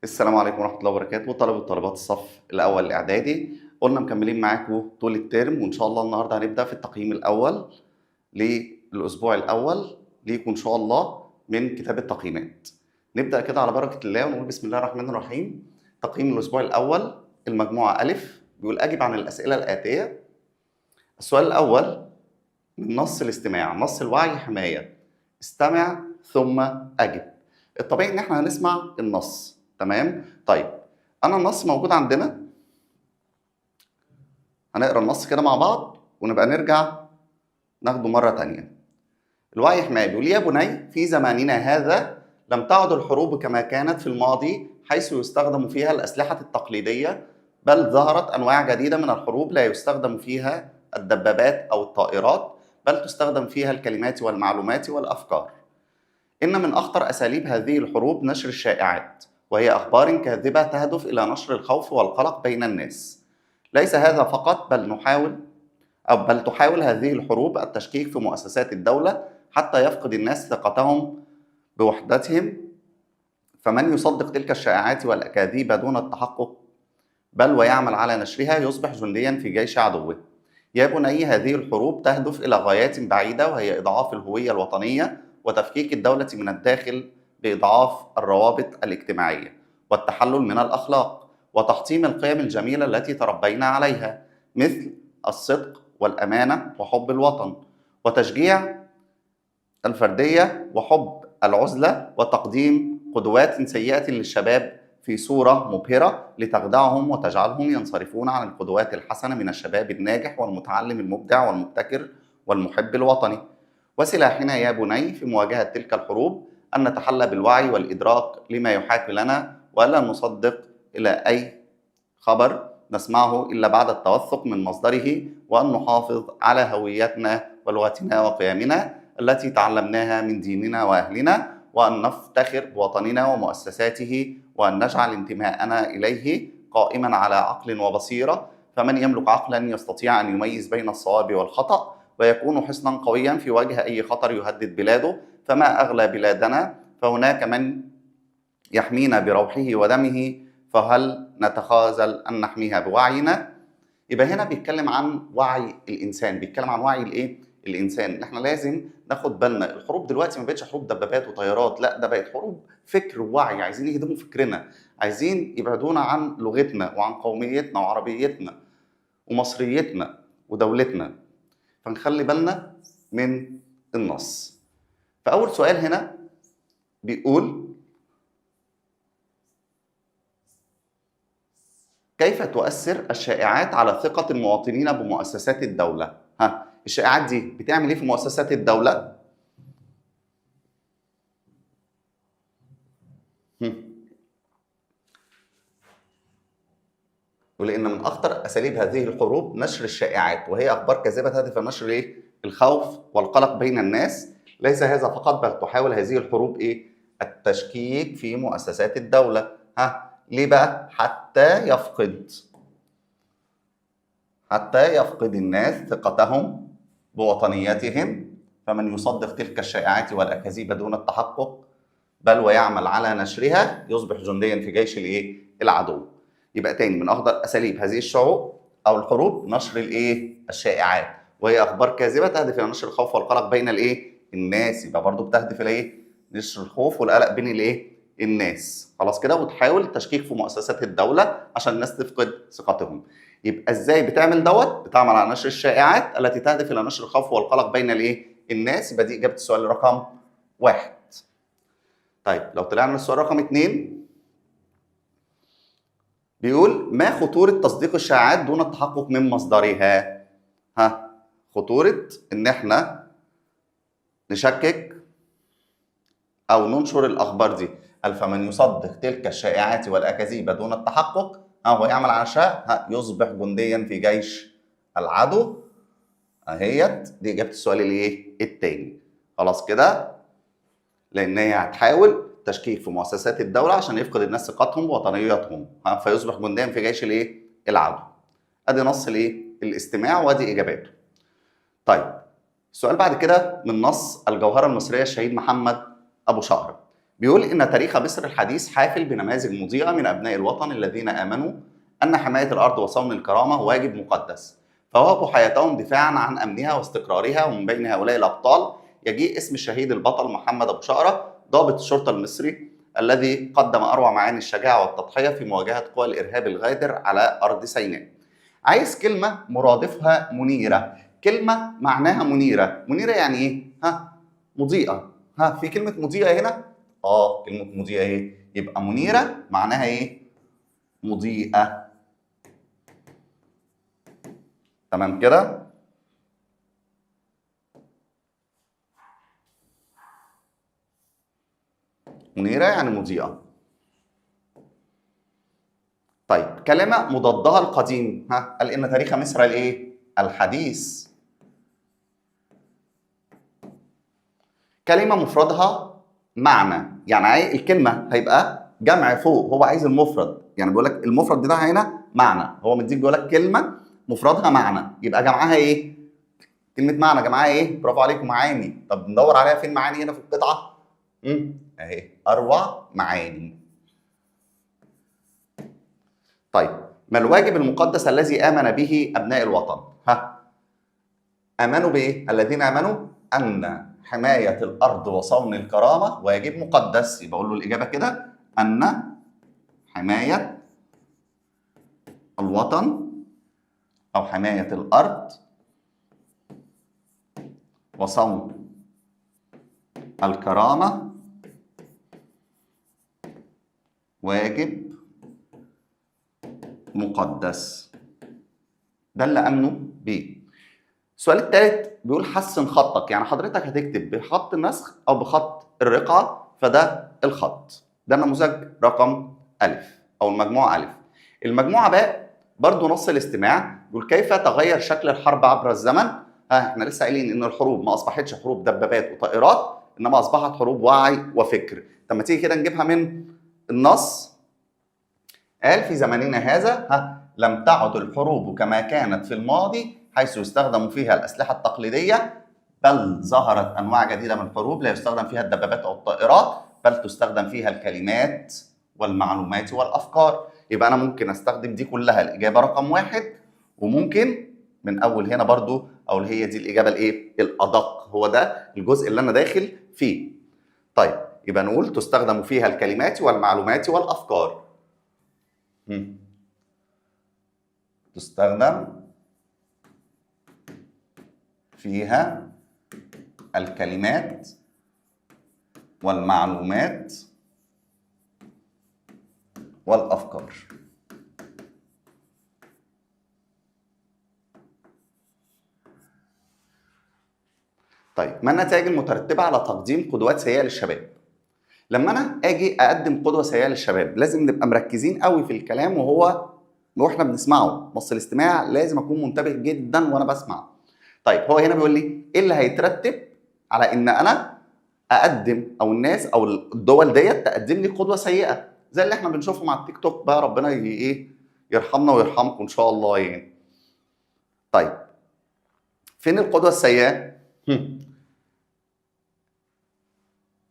السلام عليكم ورحمة الله وبركاته، طلبة وطالبات الصف الأول الإعدادي. قلنا مكملين معاكم طول الترم، وإن شاء الله النهارده هنبدأ في التقييم الأول للأسبوع الأول ليكم إن شاء الله من كتاب التقييمات. نبدأ كده على بركة الله ونقول بسم الله الرحمن الرحيم. تقييم الأسبوع الأول المجموعة ألف بيقول أجب عن الأسئلة الآتية. السؤال الأول من نص الاستماع، نص الوعي حماية، استمع ثم أجب. الطبيعي إن احنا هنسمع النص، تمام؟ طيب أنا النص موجود عندنا، هنقرا النص كده مع بعض ونبقى نرجع ناخده مرة تانية. الوعي حماية بيقول يا بني في زماننا هذا لم تعد الحروب كما كانت في الماضي حيث يستخدم فيها الأسلحة التقليدية، بل ظهرت أنواع جديدة من الحروب لا يستخدم فيها الدبابات أو الطائرات، بل تستخدم فيها الكلمات والمعلومات والأفكار. إن من أخطر أساليب هذه الحروب نشر الشائعات، وهي أخبار كاذبة تهدف إلى نشر الخوف والقلق بين الناس. ليس هذا فقط، بل تحاول هذه الحروب التشكيك في مؤسسات الدولة حتى يفقد الناس ثقتهم بوحدتهم، فمن يصدق تلك الشائعات والأكاذيب دون التحقق بل ويعمل على نشرها يصبح جنديا في جيش عدوه. يا بني هذه الحروب تهدف إلى غايات بعيدة، وهي إضعاف الهوية الوطنية وتفكيك الدولة من الداخل بإضعاف الروابط الاجتماعية والتحلل من الأخلاق وتحطيم القيم الجميلة التي تربينا عليها، مثل الصدق والأمانة وحب الوطن، وتشجيع الفردية وحب العزلة، وتقديم قدوات سيئة للشباب في صورة مبهرة لتخدعهم وتجعلهم ينصرفون عن القدوات الحسنة من الشباب الناجح والمتعلم المبدع والمبتكر والمحب الوطني. وسلاحنا يا بني في مواجهة تلك الحروب أن نتحلى بالوعي والإدراك لما يحاكي لنا، ولا نصدق إلى أي خبر نسمعه إلا بعد التوثق من مصدره، وأن نحافظ على هويتنا ولغتنا وقيمنا التي تعلمناها من ديننا وأهلنا، وأن نفتخر بوطننا ومؤسساته، وأن نجعل انتماءنا إليه قائما على عقل وبصيرة، فمن يملك عقلا يستطيع أن يميز بين الصواب والخطأ ويكون حصنا قويا في وجه أي خطر يهدد بلاده. فما أغلى بلادنا، فهناك من يحمينا بروحه ودمه، فهل نتخاذل أن نحميها بوعينا؟ يبقى هنا بيتكلم عن وعي الإنسان، بيتكلم عن وعي الإيه؟ الإنسان. إحنا لازم ناخد بالنا، الحروب دلوقتي ما بقتش حروب دبابات وطيارات، لا ده بقت حروب فكر ووعي، عايزين يهدموا فكرنا، عايزين يبعدونا عن لغتنا وعن قوميتنا وعربيتنا ومصريتنا ودولتنا، فنخلي بالنا من النص. فأول سؤال هنا بيقول كيف تؤثر الشائعات على ثقة المواطنين بمؤسسات الدولة؟ الشائعات دي بتعمل ايه في مؤسسات الدولة؟ ولأن من أخطر أساليب هذه الحروب نشر الشائعات، وهي أخبار كاذبة تهدف نشر ايه؟ الخوف والقلق بين الناس. ليس هذا فقط، بل تحاول هذه الحروب ايه؟ التشكيك في مؤسسات الدولة. ليه بقى؟ حتى يفقد الناس ثقتهم بوطنيتهم، فمن يصدق تلك الشائعات والأكاذيب دون التحقق بل ويعمل على نشرها يصبح جنديا في جيش العدو. يبقى تاني، من أخطر أساليب هذه الشعوب أو الحروب نشر الشائعات، وهي أخبار كاذبة تهدف إلى نشر الخوف والقلق بين الناس. يبقى برضه بتهدف إلى نشر الخوف والقلق بين الناس. خلاص كده، وتحاول التشكيك في مؤسسات الدولة عشان الناس تفقد ثقتهم. يبقى ازاي بتعمل بتعمل على نشر الشائعات التي تهدف الى نشر الخوف والقلق بين الناس. يبقى دي اجابه السؤال رقم 1. طيب لو طلعنا من السؤال رقم 2 بيقول ما خطورة تصديق الشائعات دون التحقق من مصدرها؟ خطورة ان احنا نشكك او ننشر الاخبار دي. فمن يصدق تلك الشائعات والاكاذيب دون التحقق هو يعمل على شاء يصبح جنديا في جيش العدو. اهيت دي اجابه السؤال التاني. خلاص كده، لان هي هتحاول تشكيك في مؤسسات الدوله عشان يفقد الناس ثقتهم بوطنيتهم، فيصبح جنديا في جيش العدو. ادي نص الاستماع وادي اجاباته. طيب السؤال بعد كده من نص الجوهره المصريه الشهيد محمد ابو شقر. بيقول إن تاريخ مصر الحديث حافل بنماذج مضيئة من أبناء الوطن الذين آمنوا أن حماية الأرض وصون الكرامة واجب مقدس، فوهبوا حياتهم دفاعا عن أمنها واستقرارها. ومن بين هؤلاء الأبطال يجيء اسم الشهيد البطل محمد أبو شقرة، ضابط الشرطة المصري الذي قدم أروع معاني الشجاعة والتضحية في مواجهة قوى الإرهاب الغادر على أرض سيناء. عايز كلمة مرادفها منيرة، كلمة معناها منيرة. منيرة يعني إيه؟ مضيئة. في كلمة مضيئة هنا؟ كلمة مضيئة اهي، يبقى منيرة معناها ايه؟ مضيئة. تمام كده؟ منيرة يعني مضيئة. طيب كلمة مضادها القديم، قال إن تاريخ مصر الإيه؟ الحديث. كلمة مفردها معنى، يعني الكلمة هيبقى جمع فوق، هو عايز المفرد، يعني بيقول لك المفرد بتاعها هنا معنى، هو مديك بيقول لك كلمة مفردها معنى، يبقى جمعها إيه؟ كلمة معنى جمعها إيه؟ برافو عليكم، معاني. طب ندور عليها فين معاني هنا في القطعة؟ أهي أروع معاني. طيب ما الواجب المقدس الذي آمن به أبناء الوطن؟ آمنوا بإيه؟ الذين آمنوا أن حماية الأرض وصون الكرامة واجب مقدس. يبقى أقول له الإجابة كده، أن حماية الوطن أو حماية الأرض وصون الكرامة واجب مقدس. ده اللي آمنوا بيه. السؤال الثالث بيقول حسن خطك، يعني حضرتك هتكتب بخط النسخ أو بخط الرقعة، فده الخط. ده النموذج رقم ألف أو المجموعة ألف. المجموعة باء برضو نص الاستماع، بيقول كيف تغير شكل الحرب عبر الزمن؟ احنا لسه قايلين إن الحروب ما أصبحتش حروب دبابات وطائرات، إنما أصبحت حروب وعي وفكر. طب ما تيجي كده نجيبها من النص. قال في زماننا هذا لم تعد الحروب كما كانت في الماضي، حيث يستخدم فيها الأسلحة التقليدية، بل ظهرت أنواع جديدة من الحروب لا يستخدم فيها الدبابات أو الطائرات، بل تستخدم فيها الكلمات والمعلومات والأفكار. يبقى أنا ممكن أستخدم دي كلها الإجابة رقم واحد، وممكن من أول هنا برضو أو هي دي الإجابة الإيه؟ الأدق، هو ده الجزء اللي أنا داخل فيه. طيب يبقى نقول تستخدم فيها الكلمات والمعلومات والأفكار. تستخدم فيها الكلمات والمعلومات والأفكار. طيب ما النتائج المترتبة على تقديم قدوات سيئة للشباب؟ لما أنا أجي أقدم قدوة سيئة للشباب لازم نبقى مركزين قوي في الكلام واحنا بنسمعه. نص الاستماع لازم أكون منتبه جدا وأنا بسمع. طيب هو هنا بيقول لي إيه اللي هيترتب على إن أنا أقدم أو الناس أو الدول ديت تقدم لي قدوة سيئة زي اللي احنا بنشوفه مع التيك توك بقى، ربنا يرحمنا ويرحمكم إن شاء الله يعني. طيب فين القدوة السيئة؟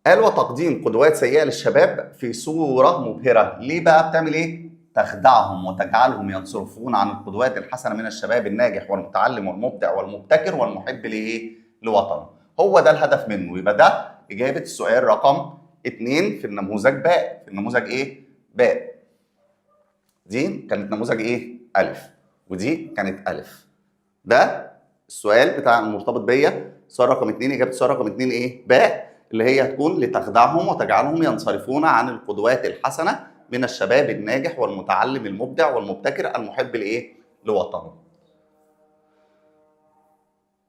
قال وتقديم قدوات سيئة للشباب في صورة مبهرة. ليه بقى بتعمل ايه؟ تخدعهم وتجعلهم ينصرفون عن القدوات الحسنة من الشباب الناجح والمتعلم والمبدع والمبتكر والمحب لوطنه. هو ده الهدف منه. يبقى ده إجابة السؤال رقم 2 في النموذج باء. في النموذج ايه؟ باء. دي كانت نموذج ايه؟ ألف، ودي كانت ألف. ده السؤال بتاع المرتبط بيا. السؤال رقم 2 إجابة السؤال رقم 2 ايه؟ باء، اللي هي هتكون لتخدعهم وتجعلهم ينصرفون عن القدوات الحسنة من الشباب الناجح والمتعلم المبدع والمبتكر المحب لوطنه.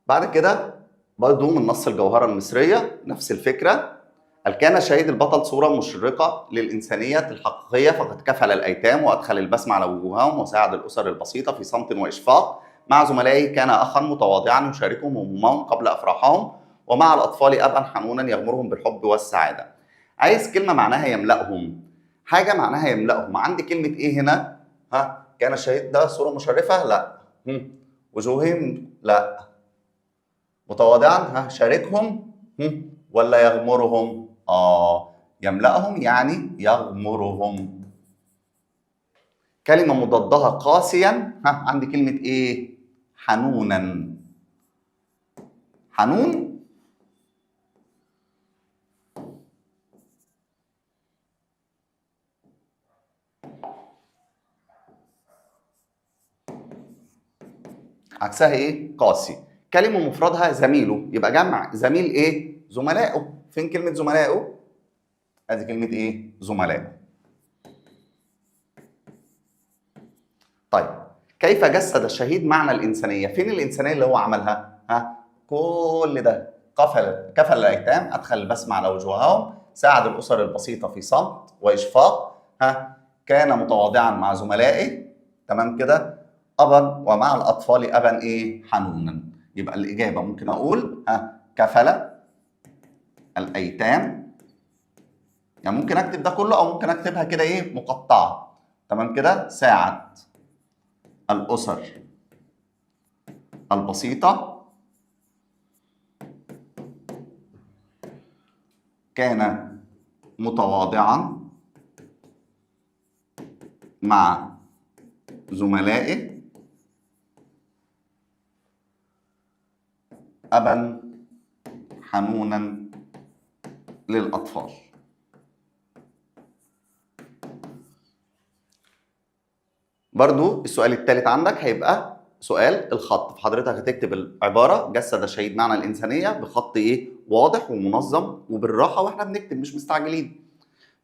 بعد كده برضه من نص الجوهرة المصرية نفس الفكرة. قال كان الشهيد البطل صورة مشرقة للإنسانية الحقيقية، فقد كفل الأيتام وأدخل البسمة على وجوههم وساعد الأسر البسيطة في صمت وإشفاق. مع زملائه كان أخا متواضعا يشاركهم همومهم قبل أفراحهم، ومع الأطفال أبا حنونا يغمرهم بالحب والسعادة. عايز كلمة معناها يملأهم، حاجة معناها يملأهم. عندي كلمة إيه هنا؟ كان الشهيد ده صورة مشرفة؟ لا. وجوههم؟ لا. متواضعا؟ شاركهم؟ ولا يغمرهم؟ يملأهم يعني يغمرهم. كلمة مضادها قاسيا، عندي كلمة ايه؟ حنونا. حنون عكسها ايه؟ قاسي. كلمة مفردها زميله، يبقى جمع زميل ايه؟ زملائه. فين كلمة زملائه؟ ادي كلمة ايه؟ زملاء. طيب كيف جسد الشهيد معنى الإنسانية؟ فين الإنسانية اللي هو عملها؟ كل ده كفل الأيتام، أدخل البسمة على وجوههم، ساعد الأسر البسيطة في صمت وإشفاق، كان متواضعا مع زملائه، تمام كده؟ أبا ومع الأطفال أبا إيه؟ حنونا. يبقى الإجابة ممكن أقول كفل الأيتام، يعني ممكن أكتب ده كله أو ممكن أكتبها كده إيه؟ مقطعة، تمام كده؟ ساعد الأسر البسيطة، كان متواضعا مع زملائه، أبا حنونا للأطفال. برضو السؤال الثالث عندك هيبقى سؤال الخط، فحضرتك هتكتب العبارة جسد الشهيد معنى الإنسانية بخط إيه؟ واضح ومنظم وبالراحة وإحنا بنكتب مش مستعجلين.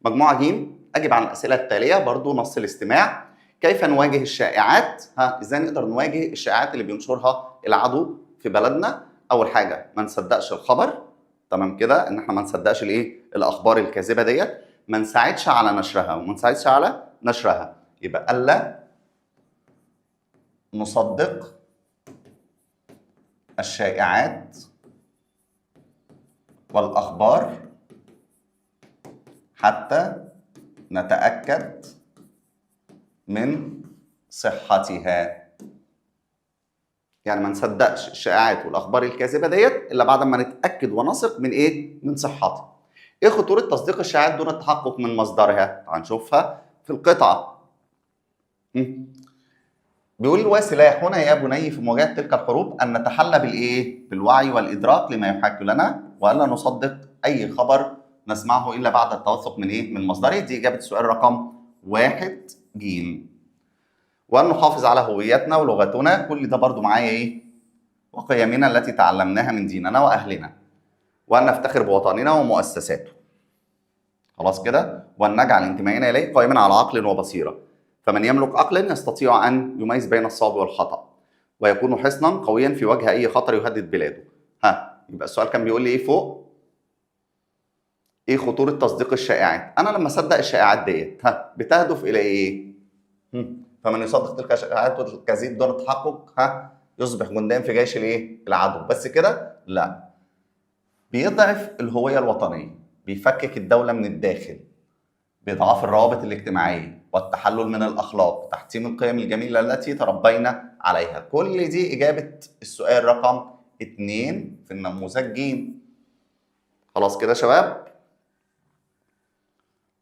مجموعة ج، أجب عن الأسئلة التالية، برضو نص الاستماع. كيف نواجه الشائعات؟ إزاي نقدر نواجه الشائعات اللي بينشرها العدو في بلدنا؟ أول حاجة ما نصدقش الخبر، تمام كده؟ إن إحنا ما نصدقش الإيه؟ الأخبار الكاذبة ديت، ما نساعدش على نشرها وما نساعدش على نشرها، يبقى ألا نصدق الشائعات والأخبار حتى نتأكد من صحتها. يعني ما نصدقش الشائعات والأخبار الكاذبة ديت إلا بعد ما نتأكد ونثق من إيه؟ من صحتها. إيه خطورة تصديق الشائعات دون التحقق من مصدرها؟ هنشوفها في القطعة. بيقول وسلاحنا يا بني في مواجهة تلك الحروب أن نتحلى بالإيه؟ بالوعي والإدراك لما يحاك لنا، وألا نصدق أي خبر نسمعه إلا بعد التوثق من إيه؟ من مصدره. دي إجابة السؤال رقم 1 ج. وأن نحافظ على هويتنا ولغتنا، كل ده برضو معايا إيه؟ وقيمنا التي تعلمناها من ديننا وأهلنا. وأن نفتخر بوطننا ومؤسساته. خلاص كده؟ وأن نجعل انتمائنا إليه قائما على عقل وبصيرة. فمن يملك عقلا يستطيع أن يميز بين الصواب والخطأ، ويكون حصنا قويا في وجه أي خطر يهدد بلاده. يبقى السؤال كان بيقول لي إيه فوق؟ إيه خطورة تصديق الشائعات؟ أنا لما أصدق الشائعات ديت بتهدف إلى إيه؟ فمن يصدق تلك الشائعات والكذب دون التحقق يصبح جندان في جيش الإيه؟ العدو. بس كده؟ لا. بيضعف الهوية الوطنية، بيفكك الدولة من الداخل، بإضعاف الروابط الاجتماعية والتحلل من الأخلاق، تحطيم القيم الجميلة التي تربينا عليها. كل دي إجابة السؤال رقم 2 في النموذج ج. خلاص كده يا شباب؟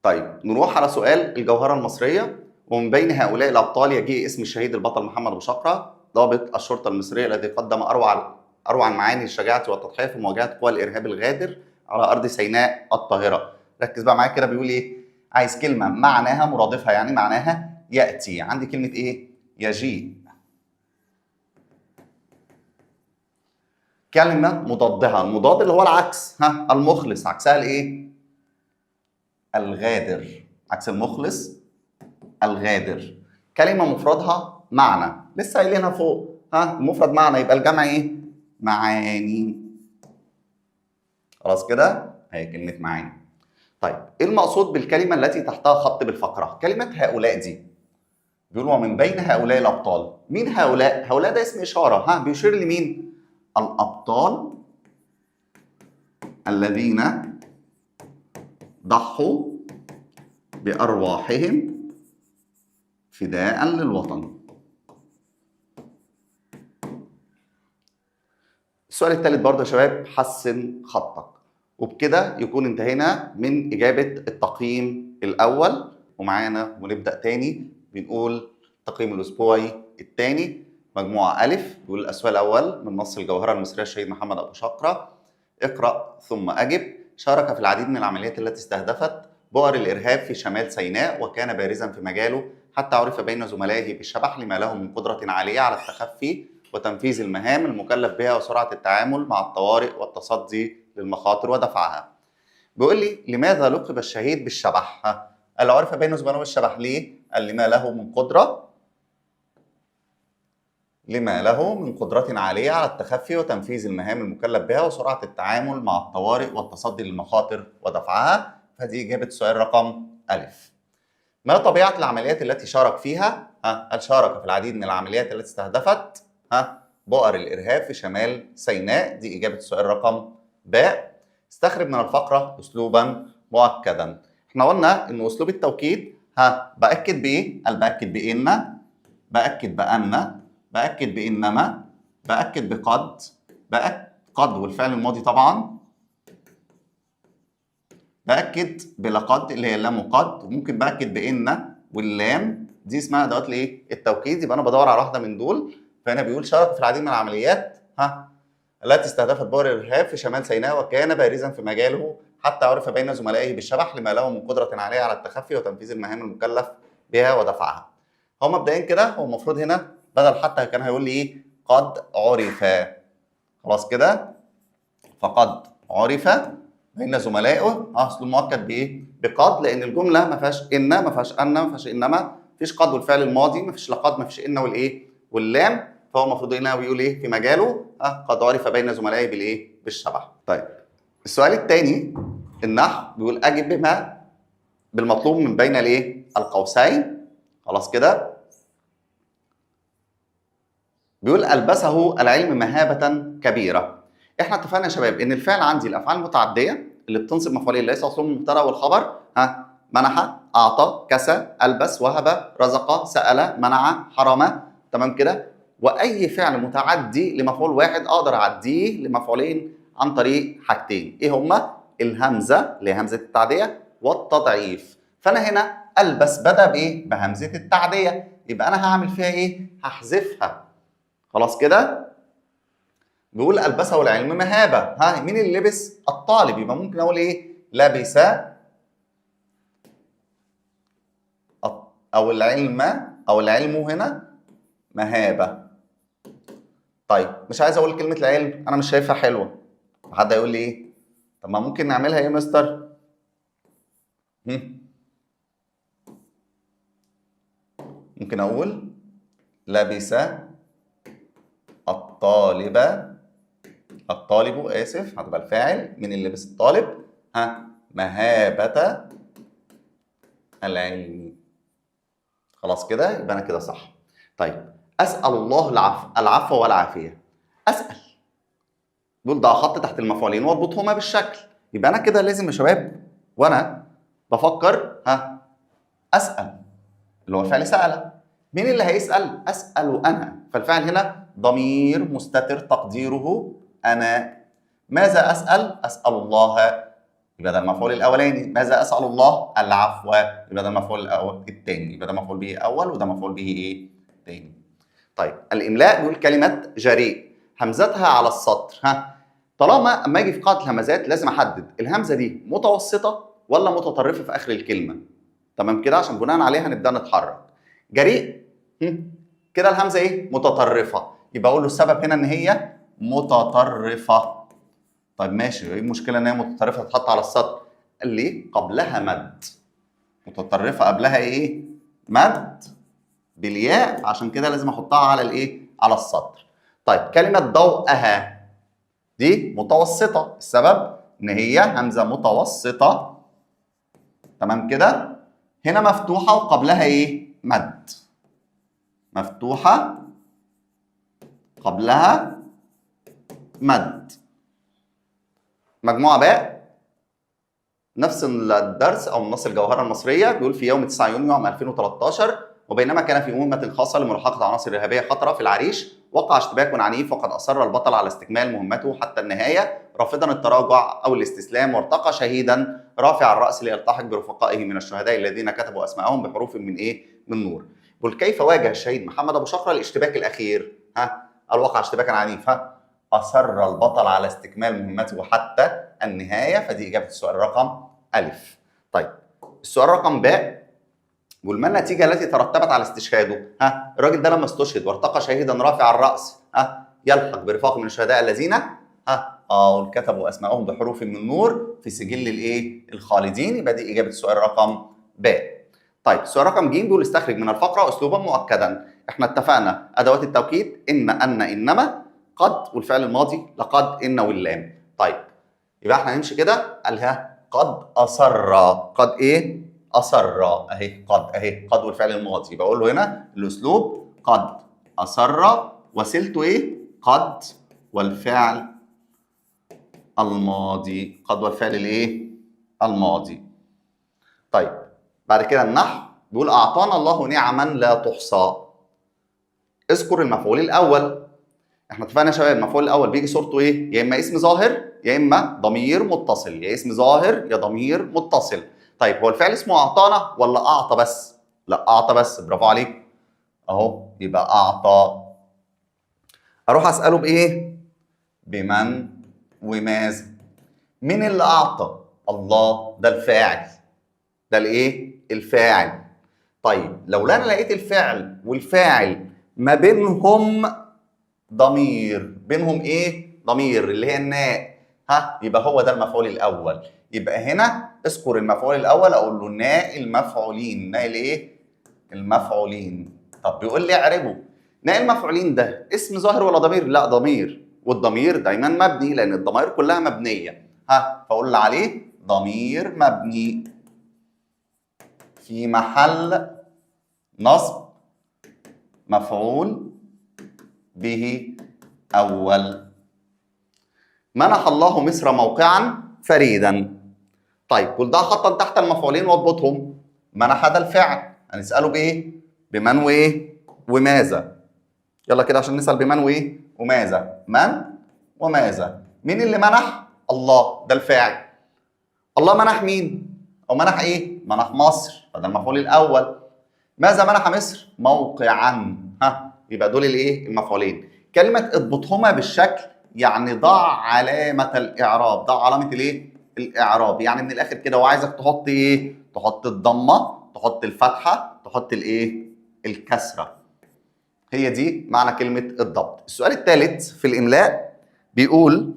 طيب نروح على سؤال الجوهرة المصرية. ومن بين هؤلاء الأبطال يجيء اسم الشهيد البطل محمد أبو شقرة، ضابط الشرطة المصرية الذي قدم أروع معاني الشجاعة والتضحية في مواجهة قوى الإرهاب الغادر على أرض سيناء الطاهرة. ركز بقى معايا كده، بيقول إيه؟ عايز كلمة معناها مرادفها، يعني معناها يأتي. عندي كلمة إيه؟ يجيء. كلمة مضادها، المضاد اللي هو العكس، المخلص، عكسها الإيه؟ الغادر. عكس المخلص الغادر. كلمة مفردها معنى، لسه قايلينها فوق، المفرد معنى، يبقى الجمع إيه؟ معاني. خلاص كده؟ هي كلمة معاني. طيب ايه المقصود بالكلمة التي تحتها خط بالفقرة؟ كلمة هؤلاء دي بيقول ومن بين هؤلاء الأبطال. مين هؤلاء؟ هؤلاء ده اسم إشارة، بيشير لمين؟ الأبطال الذين ضحوا بأرواحهم فداء للوطن. السؤال الثالث برضه يا شباب، حسن خطك. وبكده يكون انتهينا من إجابة التقييم الأول. ومعانا ونبدأ تاني بنقول التقييم الأسبوعي الثاني مجموعة ألف. بيقول السؤال الأول من نص الجوهرة المصرية الشهيد محمد أبو شقرة: اقرأ ثم أجب. شارك في العديد من العمليات التي استهدفت بؤر الإرهاب في شمال سيناء، وكان بارزا في مجاله حتى عرف بين زملائه بالشبح لما له من قدرة عالية على التخفي وتنفيذ المهام المكلف بها وسرعة التعامل مع الطوارئ والتصدي للمخاطر ودفعها. بيقول لي لماذا لقب الشهيد بالشبح؟ قال له عرف بين زملائه بالشبح ليه؟ قال لما له من قدرة عالية على التخفي وتنفيذ المهام المكلف بها وسرعة التعامل مع الطوارئ والتصدي للمخاطر ودفعها. فدي إجابة سؤال رقم ألف. ما طبيعة العمليات التي شارك فيها؟ هل شارك في العديد من العمليات التي استهدفت بؤر الإرهاب في شمال سيناء؟ دي إجابة سؤال رقم باء. استخرج من الفقرة أسلوبا مؤكدا. احنا قلنا إن أسلوب التوكيد بأكد بإيه؟ قال بأكد بإن، بأكد بأن، بأكد بإنما، بأكد بقد، قد والفعل الماضي طبعا، بأكد بلقد اللي هي اللام وقد، وممكن بأكد بإن واللام، دي اسمها أدوات الإيه؟ التوكيد. يبقى أنا بدور على واحدة من دول. فهنا بيقول شارك في العديد من العمليات التي استهدفت بؤر الإرهاب في شمال سيناء، وكان بارزا في مجاله حتى عرف بين زملائه بالشبح لما له من قدرة عالية على التخفي وتنفيذ المهام المكلف بها ودفعها. هو مبدئيا كده هو المفروض هنا بدل حتى كان هيقول لي إيه؟ قد عرف. خلاص كده، فقد عرف بين زملائه اصل مؤكد بايه؟ بقد، لان الجمله ما فيهاش ان، ما فيهاش ان، ما فيهاش انما، ما فيش قد والفعل الماضي، ما فيش لقد، ما فيش ان والايه؟ واللام. فهو المفروض هنا بيقول ايه في مجاله؟ قد عرف بين زملائه بالايه؟ بالشبح. طيب السؤال الثاني النحو بيقول اجب بما بالمطلوب من بين الايه؟ القوسين. خلاص كده، بيقول البسه العلم مهابه كبيره. احنا اتفقنا يا شباب ان الفعل عندي الافعال المتعديه اللي بتنصب مفعولين ليس اصلهم المبتدا والخبر منح، اعطى، كسى، البس، وهب، رزق، سال، منع، حرم. تمام كده. واي فعل متعدي لمفعول واحد اقدر اعديه لمفعولين عن طريق حاجتين. ايه هما؟ الهمزه اللي هي همزه التعديه والتضعيف. فانا هنا البس بدا بايه؟ بهمزه التعديه، يبقى انا هعمل فيها ايه؟ هحذفها. خلاص كده. بيقول البسه العلم مهابه. مين اللي لبس؟ الطالب. يبقى ممكن اقول ايه؟ لبس او العلم هنا مهابه. طيب مش عايز اقول كلمه العلم، انا مش شايفها حلوه. حد هيقول لي ايه؟ طب ما ممكن نعملها ايه يا مستر؟ ممكن اقول لبس الطالب اسف، هتبقى الفاعل. من اللي لبس؟ الطالب. مهابة العلم. خلاص كده، يبقى انا كده صح. طيب اسال الله العفو والعافيه. اسال دول ده خط تحت المفعولين واربطهما بالشكل. يبقى انا كده لازم يا شباب وانا بفكر اسال اللي هو الفعل سال. مين اللي هيسال؟ اسال انا. فالفعل هنا ضمير مستتر تقديره انا. ماذا اسال؟ اسال الله. يبقى ده المفعول الاولاني. ماذا اسال الله؟ العفو. يبقى ده المفعول الثاني. يبقى ده مفعول به اول وده مفعول به ايه؟ ثاني. طيب الاملاء بيقول كلمه جريء همزتها على السطر. طالما اما اجي في قاعده الهمزات لازم احدد الهمزه دي متوسطه ولا متطرفه في اخر الكلمه. تمام كده، عشان بناء عليها نبدا نتحرك. جريء كده الهمزه ايه؟ متطرفه. يبقى اقول له السبب هنا ان هي متطرفه. طيب ماشي، ايه المشكله ان هي متطرفه تتحط على السطر؟ قال لي قبلها مد. متطرفه قبلها ايه؟ مد بالياء، عشان كده لازم احطها على الايه؟ على السطر. طيب كلمه ضوءها دي متوسطه. السبب ان هي همزه متوسطه. تمام كده. هنا مفتوحه وقبلها ايه؟ مد. مفتوحه قبلها مد. مجموعه باء نفس الدرس او نص الجوهره المصريه. بيقول في يوم 9 يونيو عام 2013 وبينما كان في مهمه خاصه لملاحقه عناصر ارهابيه خطره في العريش، وقع اشتباك عنيف وقد اصر البطل على استكمال مهمته حتى النهايه رافضا التراجع أو الاستسلام، وارتقى شهيدا رافع الرأس ليلتحق برفقائه من الشهداء الذين كتبوا أسماءهم بحروف من إيه؟ من نور. يقول كيف واجه الشهيد محمد أبو شقرة الاشتباك الأخير؟ الوقع اشتباكا عنيفا. أصر البطل على استكمال مهمته حتى النهاية، فدي إجابة السؤال رقم ألف. طيب السؤال رقم باء بيقول ما النتيجة التي ترتبت على استشهاده؟ الراجل ده لما استشهد وارتقى شهيدا رافع الرأس يلحق برفاق من الشهداء الذين كتبوا أسماءهم بحروف من نور في سجل الإيه؟ الخالدين، يبقى دي إجابة السؤال رقم باء. طيب السؤال رقم ج بيقول استخرج من الفقرة أسلوبا مؤكدا. احنا اتفقنا أدوات التوكيد إن، إنما، قد والفعل الماضي، لقد، إن واللام. طيب يبقى احنا هنمشي كده قالها قد أصر. قد إيه؟ أصر أهي، قد والفعل الماضي، يبقى أقول له هنا الأسلوب قد أصر، وسيلته إيه؟ قد والفعل الماضي، قد والفعل الإيه؟ الماضي. طيب بعد كده النحو بيقول أعطانا الله نعما لا تحصى. اذكر المفعول الأول. احنا اتفقنا يا شباب المفعول الأول بيجي صورته إيه؟ يا إما اسم ظاهر يا إما ضمير متصل، يا اسم ظاهر يا ضمير متصل. طيب هو الفعل اسمه أعطانا ولا أعطى بس؟ لا أعطى بس، برافو عليك أهو، يبقى أعطى. أروح أسأله بإيه؟ بمن وماذا. مين اللي أعطى؟ الله، ده الفاعل، ده الإيه؟ الفاعل. طيب لو أنا لقيت الفعل والفاعل ما بينهم ضمير، بينهم إيه؟ ضمير اللي هي الناء، يبقى هو ده المفعول الأول. يبقى هنا اذكر المفعول الأول، أقول له ناء المفعولين. ناء الإيه؟ المفعولين. طب بيقول لي اعربه. ناء المفعولين ده اسم ظاهر ولا ضمير؟ لا ضمير، والضمير دايما مبني لأن الضمائر كلها مبنية. فأقول عليه ضمير مبني في محل نصب مفعول به أول. منح الله مصر موقعا فريدا. طيب قل ضع خطا تحت المفعولين واضبطهم. منح ده الفعل، هنسأله بإيه؟ بمن وإيه؟ وماذا. يلا كده عشان نسأل بمن وإيه؟ وماذا. من وماذا. مين اللي منح؟ الله، ده الفاعل. الله منح مين؟ أو منح إيه؟ منح مصر، فده المفعول الأول. ماذا منح مصر؟ موقعا. يبقى دول الإيه؟ المفعولين. كلمة اضبطهما بالشكل يعني ضع علامة الإعراب. ضع علامة الإيه؟ الإعراب. يعني من الآخر كده وعايزك تحط إيه؟ تحط الضمة، تحط الفتحة، تحط الإيه؟ الكسرة. هي دي معنى كلمة الضبط. السؤال الثالث في الإملاء بيقول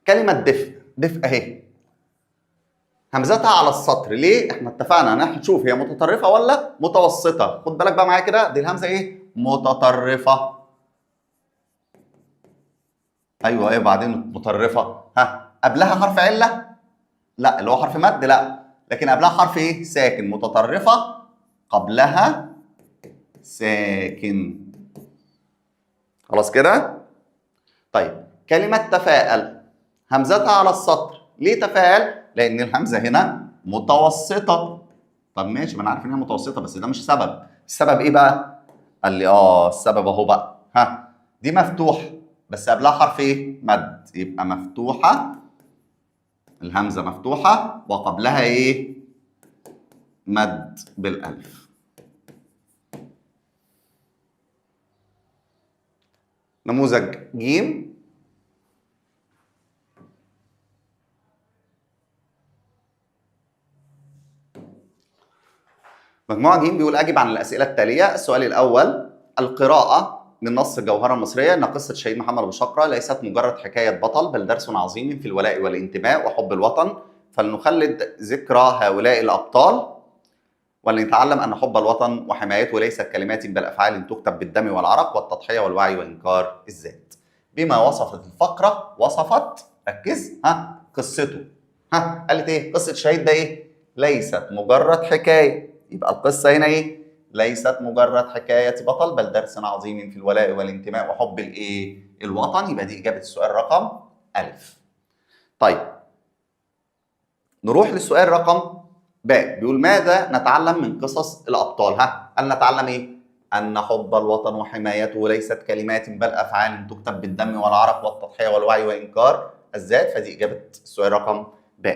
كلمة دفء. دفء أهي همزتها على السطر. ليه؟ احنا اتفقنا ان احنا نشوف هي متطرفة ولا متوسطة. خد بالك بقى معايا كده، دي الهمزة ايه؟ متطرفة. ايوه ايه بعدين متطرفة؟ قبلها حرف علة؟ لا. اللي هو حرف مد؟ لا. لكن قبلها حرف ايه؟ ساكن. متطرفة قبلها ساكن. خلاص كده؟ طيب كلمة تفاءل همزتها على السطر. ليه تفاءل؟ لأن الهمزة هنا متوسطة. طب ماشي، ما أنا عارف إن هي متوسطة بس ده مش سبب. السبب إيه بقى؟ قال لي السبب أهو بقى. دي مفتوحة بس قبلها حرف إيه؟ مد، يبقى مفتوحة. الهمزة مفتوحة وقبلها إيه؟ مد بالألف. نموذج ج. مجموعة ج بيقول أجب عن الأسئلة التالية. السؤال الأول القراءة من نص الجوهرة المصرية أن قصة الشهيد محمد أبو شقرة ليست مجرد حكاية بطل بل درس عظيم في الولاء والانتماء وحب الوطن، فلنخلد ذكرى هؤلاء الأبطال ولنتعلم أن حب الوطن وحمايته ليست كلمات بل أفعال تكتب بالدم والعرق والتضحية والوعي وإنكار الذات. بما وصفت الفقرة وصفت، ركز، قصته. قالت إيه؟ قصة الشهيد ده إيه؟ ليست مجرد حكاية. يبقى القصة هنا إيه؟ ليست مجرد حكاية بطل بل درس عظيم في الولاء والانتماء وحب الإيه؟ الوطن. يبقى دي إجابة السؤال رقم ألف. طيب نروح للسؤال رقم باء. بيقول ماذا نتعلم من قصص الأبطال؟ قال نتعلم إيه؟ أن حب الوطن وحمايته ليست كلمات بل أفعال تكتب بالدم والعرق والتضحية والوعي وإنكار الذات، فدي اجابه السؤال رقم ب.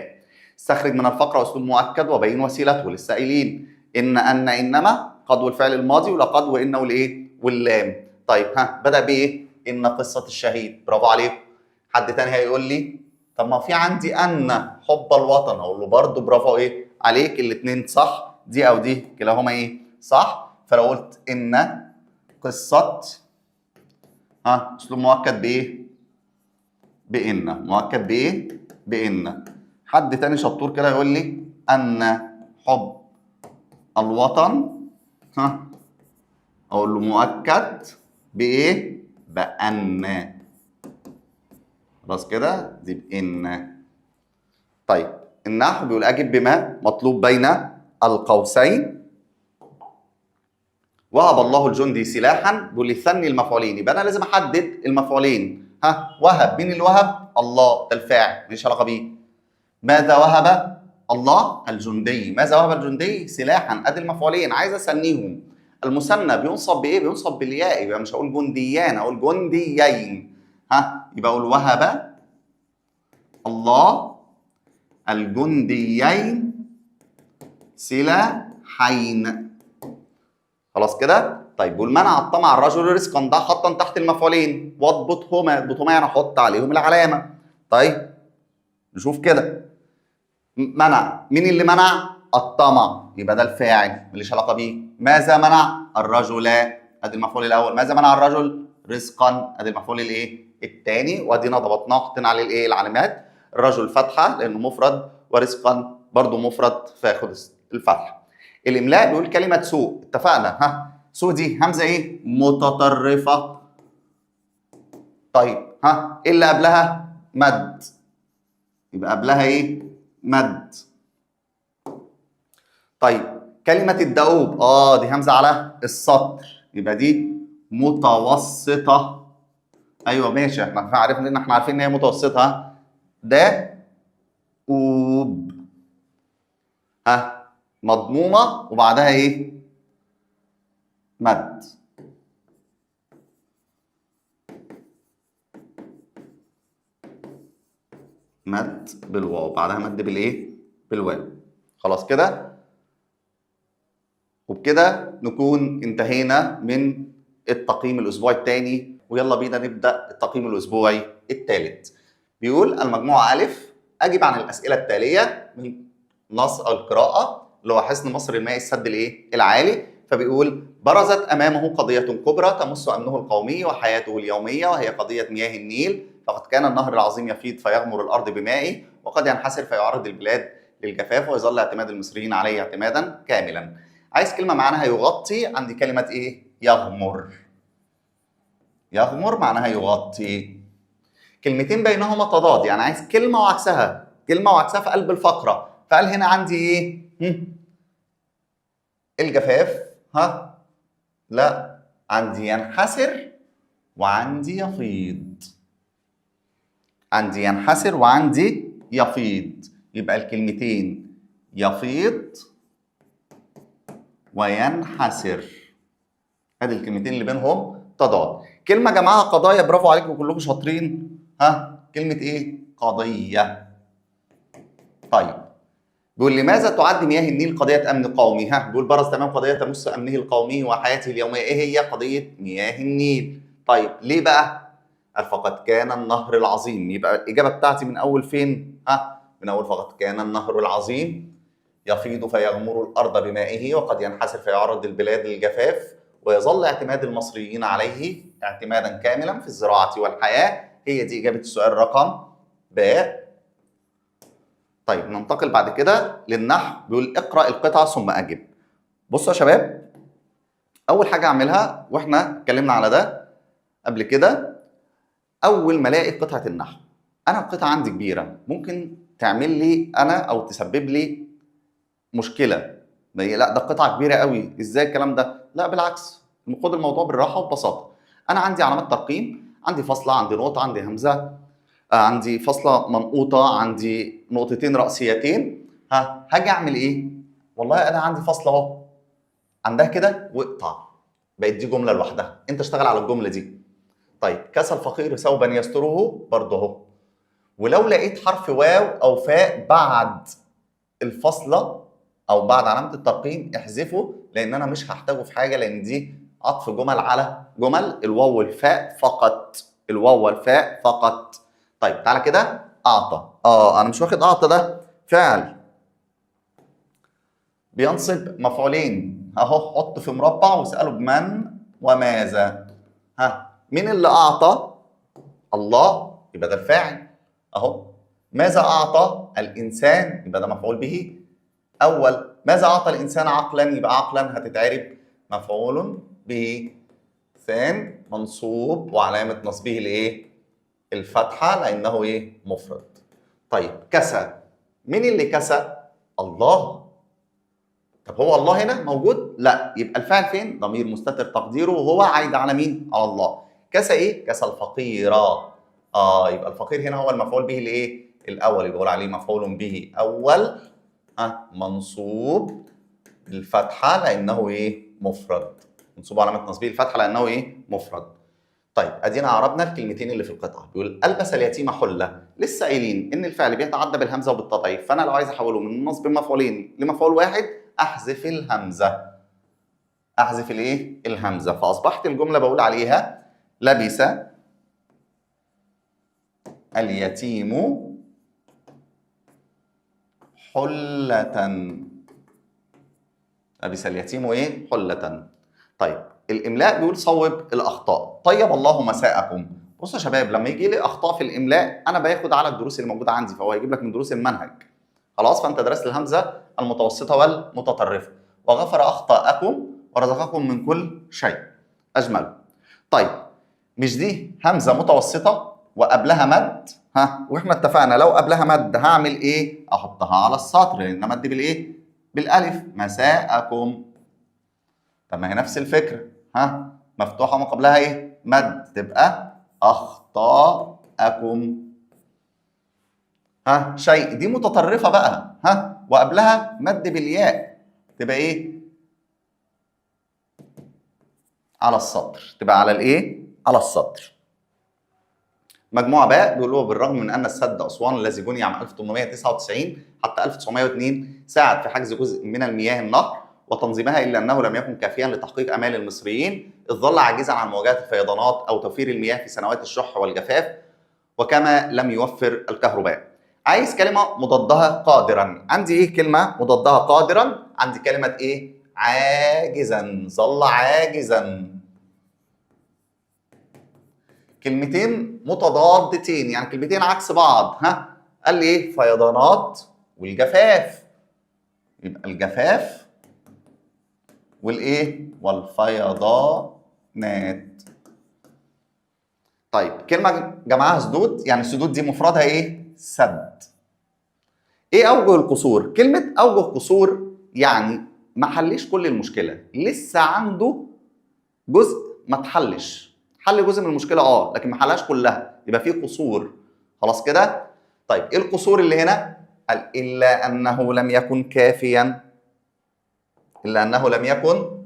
استخرج من الفقره اسلوب مؤكد وبين وسيلته للسائلين. ان انما قد والفعل الماضي، ولقد وان والايه واللام. طيب بدا بايه؟ ان قصه الشهيد. برافو عليكم. حد تاني هيقول لي طب ما في عندي ان حب الوطن، اقول له برضه برافو ايه عليك، الاثنين صح، دي او دي كلاهما ايه صح. فلو قلت ان قصه اسلوب مؤكد بايه؟ بان. مؤكد بايه؟ بان. حد تاني شطور كده يقول لي ان حب الوطن اقول له مؤكد بايه؟ بان. خلاص كده دي بان. طيب النحو بيقول اجب بما مطلوب بين القوسين. وهب الله الجندي سلاحا، بيقول لي ثني المفعولين، يبقى انا لازم احدد المفعولين. وهب، مين اللي وهب؟ الله، ده الفاعل ماليش علاقه بيه. ماذا وهب الله؟ الجندي. ماذا وهب الجندي؟ سلاحا. ادي المفعولين، عايز اسنيهم. المثنى بينصب بايه؟ بينصب بالياء، يبقى مش هقول جنديان، اقول جنديين. يبقى اقول وهب الله الجنديين سلاحين. خلاص كده. طيب بيقول منع الطمع الرجل رزقا، ده خطا تحت المفعولين، واضبطهما. اضبطهما يعني احط عليهم العلامه. طيب نشوف كده. منع، مين اللي منع؟ الطمع، يبقى ده الفاعل ماليش علاقه بيه. ماذا منع؟ الرجل، ادي المفعول الاول. ماذا منع الرجل؟ رزقا، ادي المفعول الايه؟ الثاني. وادينا ضبطناه حطينا عليه الايه؟ العلامات. الرجل فتحه لانه مفرد، ورزقا برضه مفرد فياخد الفتحه. الاملاء بيقول كلمه سوء، اتفقنا. سوء دي همزه ايه؟ متطرفه. طيب ايه اللي قبلها؟ مد، يبقى قبلها ايه؟ مد. طيب كلمة الدؤوب، دي همزة على السطر، يبقى دي متوسطة. ايوه ماشي، احنا عارفين ان هي متوسطة. ده اوب مضمومة وبعدها ايه؟ مد. مد بالواو، بعدها مد بالايه؟ بالواو. خلاص كده. وبكده نكون انتهينا من التقييم الاسبوعي الثاني، ويلا بينا نبدا التقييم الاسبوعي الثالث. بيقول المجموعه الف اجب عن الاسئله التاليه من نص القراءه اللي هو حصن مصر المائي السد الايه؟ العالي. فبيقول برزت امامه قضيه كبرى تمس امنه القومي وحياته اليوميه، وهي قضيه مياه النيل. فقد كان النهر العظيم يفيض فيغمر الارض بمائه، وقد ينحسر فيعرض البلاد للجفاف، ويظل اعتماد المصريين عليه اعتمادا كاملا. عايز كلمه معناها يغطي، عندي كلمه ايه؟ يغمر. يغمر معناها يغطي. كلمتين بينهما تضاد، يعني عايز كلمه وعكسها، كلمه وعكسها في قلب الفقره. فقال هنا عندي ايه؟ الجفاف. لا، عندي ينحسر وعندي يفيض. عندي ينحسر وعندي يفيض، يبقى الكلمتين يفيض وينحسر. ادي الكلمتين اللي بينهم تضاد. كلمه جمعها قضايا، برافو عليكم كلكم شاطرين. كلمه ايه؟ قضيه. طيب بيقول لماذا تعد مياه النيل قضيه امن قومي؟ بيقول برز تمام قضيه تمس امنه القومي وحياته اليوميه. ايه هي قضيه مياه النيل؟ طيب ليه بقى؟ فقد كان النهر العظيم. يبقى الاجابه بتاعتي من اول فين؟ من اول فقد كان النهر العظيم يفيض فيغمر الارض بمائه، وقد ينحسر فيعرض البلاد للجفاف، ويظل اعتماد المصريين عليه اعتمادا كاملا في الزراعه والحياه. هي دي اجابه السؤال رقم ب. طيب ننتقل بعد كده للنحو. بيقول اقرا القطعه ثم اجب. بصوا يا شباب، اول حاجه اعملها، واحنا اتكلمنا على ده قبل كده، اول ما الاقي قطعه النحو، انا القطعه عندي كبيره، ممكن تعمل لي انا او تسبب لي مشكله. لا ده قطعه كبيره قوي، ازاي الكلام ده؟ لا بالعكس، خد الموضوع بالراحه وببساطه. انا عندي علامات ترقيم، عندي فاصله، عندي نقطه، عندي همزه، عندي فاصله منقوطه، عندي نقطتين رأسيتين. هاجي اعمل ايه؟ والله انا عندي فاصله اهو، عندها كده واقطع، بقت دي جمله لوحدها، انت اشتغل على الجمله دي. طيب كسى الفقير ثوبا يستره، برضه اهو. ولو لقيت حرف واو او فاء بعد الفاصله او بعد علامه الترقيم احذفه، لان انا مش هحتاجه في حاجه، لان دي عطف جمل على جمل، الواو والفاء فقط، الواو والفاء فقط. طيب تعالى كده، اعطى. انا مش واخد اعطى ده فعل بينصب مفعولين اهو، حط في مربع واساله بمن وماذا. مين اللي اعطى؟ الله، يبقى ده الفاعل اهو. ماذا اعطى الانسان؟ يبقى ده مفعول به اول. ماذا اعطى الانسان عقلا؟ يبقى عقلا هتتعرب مفعول به ثان منصوب وعلامه نصبه الايه؟ الفتحه، لانه ايه؟ مفرد. طيب كسى، مين اللي كسى؟ الله. طب هو الله هنا موجود؟ لا، يبقى الفاعل فين؟ ضمير مستتر تقديره وهو عايد على مين؟ على الله. كسى ايه؟ كسى الفقير. يبقى الفقير هنا هو المفعول به الايه؟ الاول، يبقى بقول عليه مفعول به اول منصوب بالفتحه لانه ايه؟ مفرد. منصوب علامه نصبه الفتحه لانه ايه؟ مفرد. طيب ادينا عربنا الكلمتين اللي في القطعه. بيقول البس اليتيم حله. لسه قايلين ان الفعل بيتعدى بالهمزه وبالتضعيف، فانا لو عايز احوله من نصب مفعولين لمفعول واحد احذف الهمزه. احذف الايه؟ الهمزه، فاصبحت الجمله بقول عليها لبس اليتيم حلة. لبس اليتيم ايه؟ حلة. طيب الاملاء بيقول صوب الاخطاء. طيب الله مساءكم. بصوا يا شباب، لما يجي لي اخطاء في الاملاء انا باخد على الدروس اللي موجوده عندي، فهو هيجيب لك من دروس المنهج. خلاص، فانت درست الهمزه المتوسطه والمتطرفه. وغفر اخطاءكم ورزقكم من كل شيء اجمل. طيب مش دي همزه متوسطه وقبلها مد؟ واحنا اتفقنا لو قبلها مد هعمل ايه؟ احطها على السطر، لان مد بالايه؟ بالالف. مساءكم. طب ما هي نفس الفكره، مفتوحه ما قبلها ايه؟ مد، تبقى اخطاءكم. شيء دي متطرفه بقى، وقبلها مد بالياء، تبقى ايه؟ على السطر، تبقى على الايه؟ على السطر. مجموعه باء بيقولوا بالرغم من ان السد اسوان الذي بني عام 1899 حتى 1902 ساعد في حجز جزء من المياه النهر وتنظيمها، الا انه لم يكن كافيا لتحقيق امال المصريين، اذ ظل عاجزا عن مواجهه الفيضانات او توفير المياه في سنوات الشح والجفاف، وكما لم يوفر الكهرباء. عايز كلمه مضادها قادرا. عندي ايه كلمه مضادها قادرا؟ عندي كلمه ايه؟ عاجزا. ظل عاجزا. كلمتين متضادتين، يعني كلمتين عكس بعض. قال لي ايه؟ فيضانات والجفاف. يبقى الجفاف والايه؟ والفيضانات. طيب كلمه جمعها سدود، يعني السدود دي مفردها ايه؟ سد. ايه اوجه القصور؟ كلمه اوجه قصور يعني ما حلش كل المشكله، لسه عنده جزء ما اتحلش، حل جزء من المشكله لكن ما حلهاش كلها، يبقى في قصور. خلاص كده؟ طيب ايه القصور اللي هنا؟ قال الا انه لم يكن كافيا. الا انه لم يكن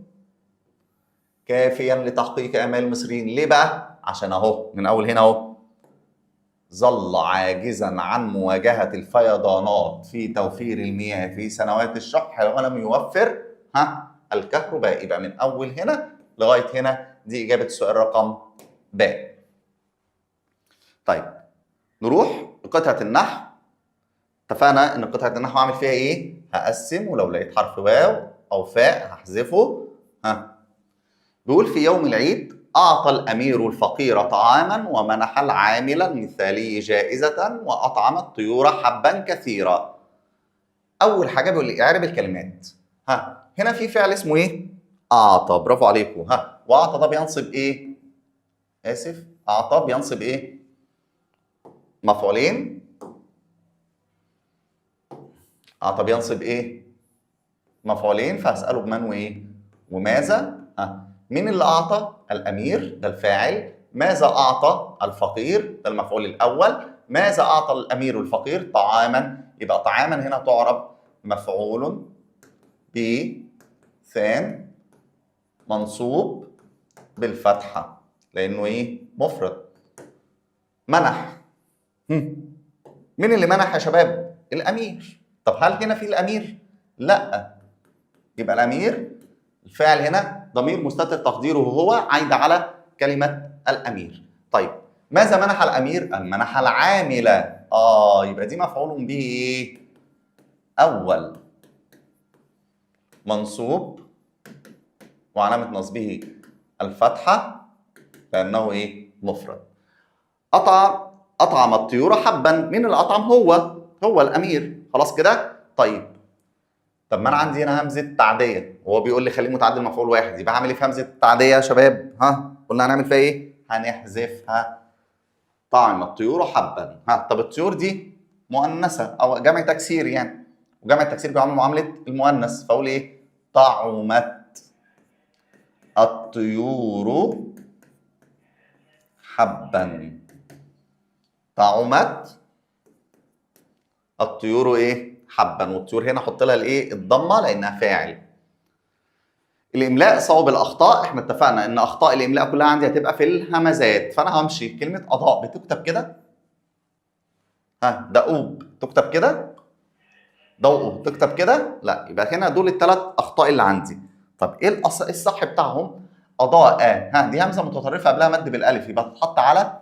كافيا لتحقيق امال المصريين. ليه بقى؟ عشان اهو من اول هنا اهو ظل عاجزا عن مواجهه الفيضانات في توفير المياه في سنوات الشح ولم يوفر الكهرباء. يبقى من اول هنا لغايه هنا دي اجابه السؤال رقم ب. طيب نروح لقطعه النحو. اتفقنا ان قطعه النحو هعمل فيها ايه؟ هقسم، ولو لقيت حرف واو او فاء هحذفه. بيقول في يوم العيد اعطى الامير الفقير طعاما ومنح العامل المثالي جائزه واطعم الطيور حبا كثيرا. اول حاجه بيقول لي اعرب الكلمات. هنا في فعل اسمه ايه؟ اعطى. برافو عليكم. واعطى ده بينصب ايه؟ اعطى بينصب ايه؟ مفعولين. اعطى بينصب ايه؟ مفعولين، فهسأله بمن وايه؟ وماذا؟ مين اللي اعطى؟ الامير، ده الفاعل. ماذا اعطى؟ الفقير، ده المفعول الاول. ماذا اعطى الامير الفقير؟ طعاما. يبقى طعاما هنا تعرب مفعول به ثان منصوب بالفتحه لانه ايه؟ مفرد. منح. مين اللي منح يا شباب؟ الامير. طب هل هنا في الامير؟ لا. يبقى الامير الفاعل هنا ضمير مستتر تقديره هو عايد على كلمه الامير. طيب ماذا منح الامير؟ منح العامله. يبقى دي مفعول به ايه؟ اول منصوب وعلامه نصبه الفتحه لانه ايه؟ مفرد. اطعم الطيور حبا. مين اللي اطعم؟ هو الامير. خلاص كده. طب ما انا عندي هنا همزه تعديه وهو بيقول لي خليه متعدي مفعول واحد، يبقى هعمل ايه في همزه التعديه يا شباب؟ قلنا هنعمل فيها ايه؟ هنحذفها. طعم الطيور حبا. طب الطيور دي مؤنثه او جمع تكسير يعني، وجمع التكسير بيعمل معامله المؤنث، فاقول ايه؟ طعمت الطيور حبا. طعمت الطيور ايه؟ حبا. والطيور هنا احط لها الايه؟ الضمه لانها فاعل. الاملاء صواب الاخطاء، احنا اتفقنا ان اخطاء الاملاء كلها عندي هتبقى في الهمزات، فانا همشي كلمه اضاء بتكتب كده، دؤوب تكتب كده، ضوء تكتب كده، لا. يبقى هنا دول الثلاث اخطاء اللي عندي. طب ايه الصح بتاعهم؟ اضاء. دي همزه متطرفه قبلها مد بالالف، يبقى تتحط على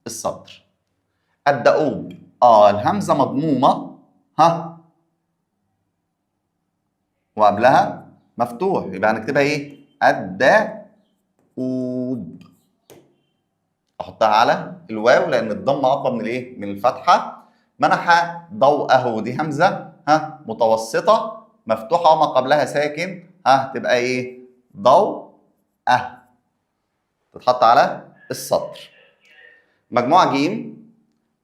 السطر. الدؤوب الهمزه مضمومه وقبلها مفتوح، يبقى هنكتبها ايه؟ الدؤوب. احطها على الواو لان الضمه اقوى من الايه؟ من الفتحه. منح ضوءه، دي همزه متوسطه مفتوحه وما قبلها ساكن، تبقى ايه؟ ضوء تتحط على السطر. مجموعه جيم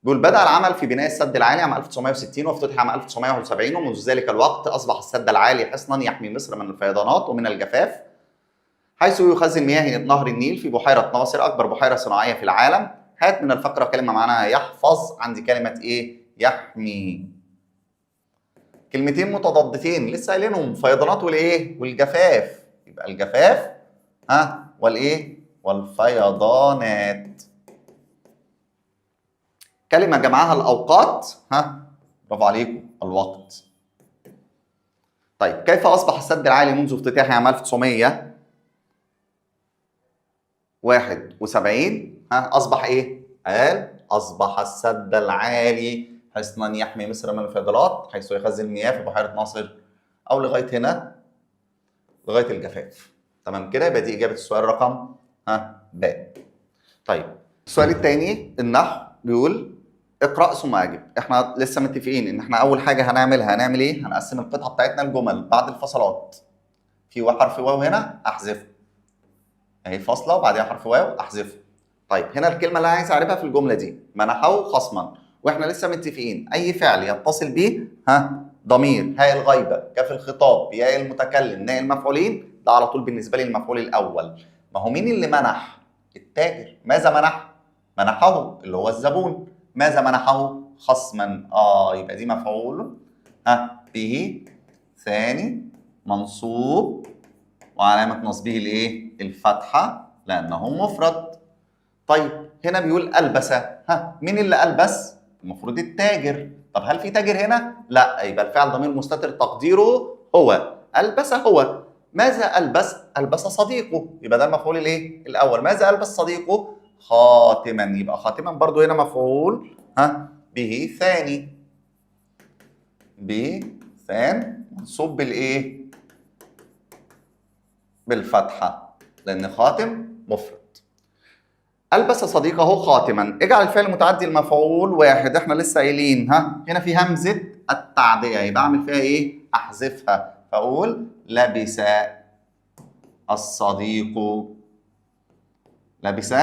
بيقول بدأ العمل في بناء السد العالي عام 1960 وافتتح عام 1971، ومنذ ذلك الوقت أصبح السد العالي حصنا يحمي مصر من الفيضانات ومن الجفاف، حيث يخزن مياه نهر النيل في بحيرة ناصر أكبر بحيرة صناعية في العالم. هات من الفقرة كلمة معناها يحفظ. عندي كلمة إيه؟ يحمي. كلمتين متضادتين لسه قايلينهم، فيضانات والإيه؟ والجفاف. يبقى الجفاف والإيه؟ والفيضانات. كلمة جمعها الأوقات، برافو عليكم، الوقت. طيب كيف أصبح السد العالي منذ افتتاحه عام 1971 أصبح إيه؟ قال أصبح السد العالي حصنا يحمي مصر من الفيضانات حيث يخزن المياه في بحيرة ناصر، أو لغاية هنا لغاية الجفاف. تمام كده؟ يبقى دي إجابة السؤال رقم ب. طيب السؤال الثاني النحو بيقول اقرأ ثم أجب. احنا لسه متفقين ان احنا اول حاجه هنعمل ايه؟ هنقسم القطعه بتاعتنا لجمل بعد الفصلات. في حرف واو هنا احذفه، اهي فاصله وبعديها حرف واو احذفه. طيب هنا الكلمه اللي انا عايز اعرفها في الجمله دي منحه خصما، واحنا لسه متفقين اي فعل يتصل به ضمير هاء الغيبه كاف الخطاب ياء المتكلم ناء المفعولين، ده على طول بالنسبه لي المفعول الاول. ما هو مين اللي منح؟ التاجر. ماذا منح؟ منحه اللي هو الزبون. ماذا منحه؟ خصما. يبقى دي مفعول به ثاني منصوب وعلامة نصبه الايه؟ الفتحة لأنه مفرد. طيب هنا بيقول ألبس. مين اللي ألبس؟ المفروض التاجر. طب هل في تاجر هنا؟ لا، يبقى الفعل ضمير مستتر تقديره هو. ألبس هو. ماذا ألبس؟ ألبس صديقه، يبقى ده المفعول الايه؟ الأول. ماذا ألبس صديقه؟ خاتما. يبقى خاتما برضو هنا مفعول به ثاني. ثان منصوب بالايه؟ بالفتحه لان خاتم مفرد. البس صديقه خاتما. اجعل الفعل متعدي المفعول واحد. احنا لسه قايلين هنا في همزه التعديه، يبقى اعمل فيها ايه؟ احذفها، فاقول لبس الصديق. لبس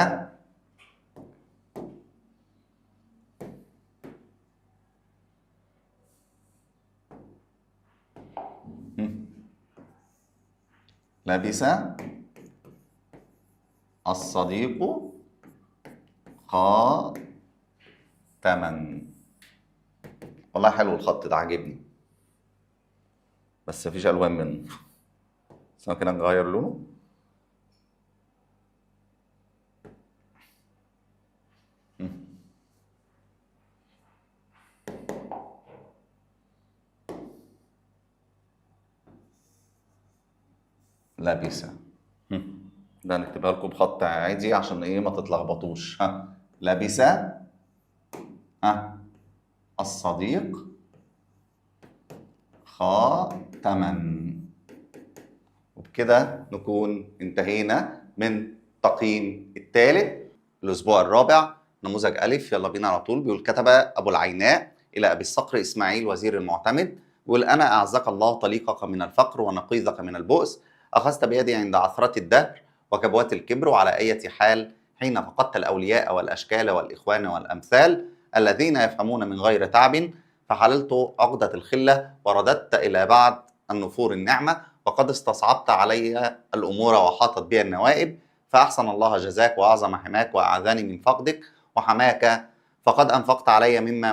لبس الصديق خاتما. والله حلو الخط ده، عاجبني، بس مفيش الوان منه. بس ممكن نغير لونه. لبس. ده نكتبها لكم بخط عادي عشان ايه ما تتلخبطوش. لبس الصديق خاتما. وبكده نكون انتهينا من التقييم الثالث الاسبوع الرابع نموذج ألف. يلا بينا على طول. بيقول كتب أبو العيناء إلى أبي الصقر إسماعيل وزير المعتمد، بيقول أنا أعزك الله طليقك من الفقر ونقيضك من البؤس، أخذت بيدي عند عثرة الدهر وكبوات الكبر، وعلى أي حال حين فقدت الأولياء والأشكال والإخوان والأمثال الذين يفهمون من غير تعب، فحللت عقدة الخلة ورددت إلى بعد النفور النعمة، وقد استصعبت علي الأمور وحاطت بي النوائب، فأحسن الله جزاك وأعظم حماك وأعاذني من فقدك وحماك، فقد أنفقت علي مما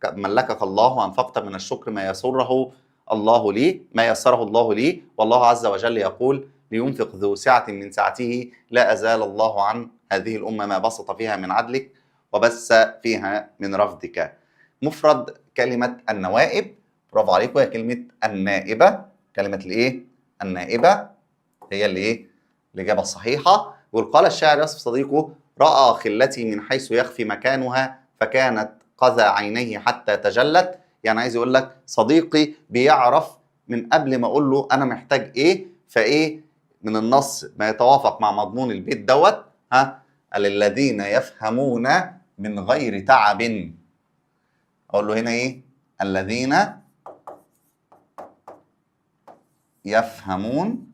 ملكك الله، وأنفقت من الشكر ما يسره الله لي، والله عز وجل يقول لينفق ذو سعة من سعته، لا أزال الله عن هذه الأمة ما بسط فيها من عدلك وبث فيها من رفدك. مفرد كلمة النوائب، برافو عليكم، هي كلمة النائبة. كلمة الإيه؟ النائبة هي اللي إيه؟ الإجابة الصحيحة. وقال الشاعر يصف صديقه رأى خلتي من حيث يخفي مكانها فكانت قذى عينيه حتى تجلت. يعني عايز يقول لك صديقي بيعرف من قبل ما أقول له أنا محتاج إيه، فإيه من النص ما يتوافق مع مضمون البيت دوت. الذين يفهمون من غير تعب. أقول له هنا إيه؟ الذين يفهمون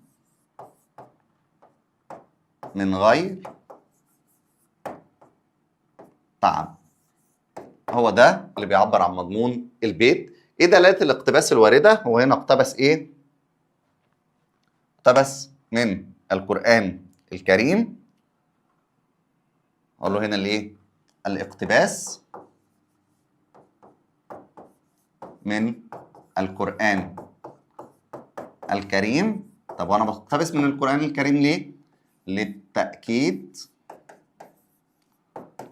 من غير تعب. هو ده اللي بيعبر عن مضمون البيت. ايه دلالة الاقتباس الواردة؟ هو هنا اقتبس ايه؟ اقتبس من القرآن الكريم. اقول له هنا الايه؟ الاقتباس من القرآن الكريم. طب وانا بقتبس من القرآن الكريم ليه؟ للتأكيد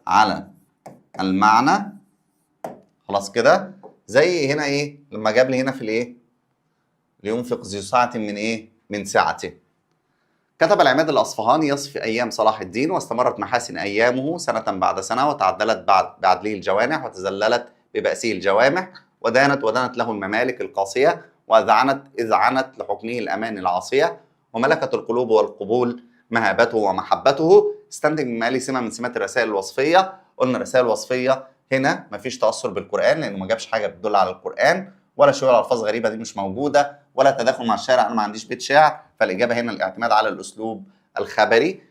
على المعنى. خلاص كده. زي هنا ايه لما جاب لي هنا في الايه لينفق ذو سعة من ايه من سعته. كتب العماد الأصفهاني يصف أيام صلاح الدين، واستمرت محاسن أيامه سنة بعد سنة، وتعدلت بعدله الجوانح، وتزللت ببأسه الجوامح، ودانت له الممالك القاسية، إذ عنت لحكمه الأمان العاصية، وملكت القلوب والقبول مهابته ومحبته. استنتج من مالي سمة من سمات الرسائل الوصفية. قلنا الرسائل الوصفية هنا مفيش تأثر بالقرآن لأنه ما جابش حاجة بتدل على القرآن، ولا شعور ألفاظ غريبة دي مش موجودة، ولا تداخل مع الشعر، أنا ما عنديش بيت شعر، فالإجابة هنا الاعتماد على الأسلوب الخبري.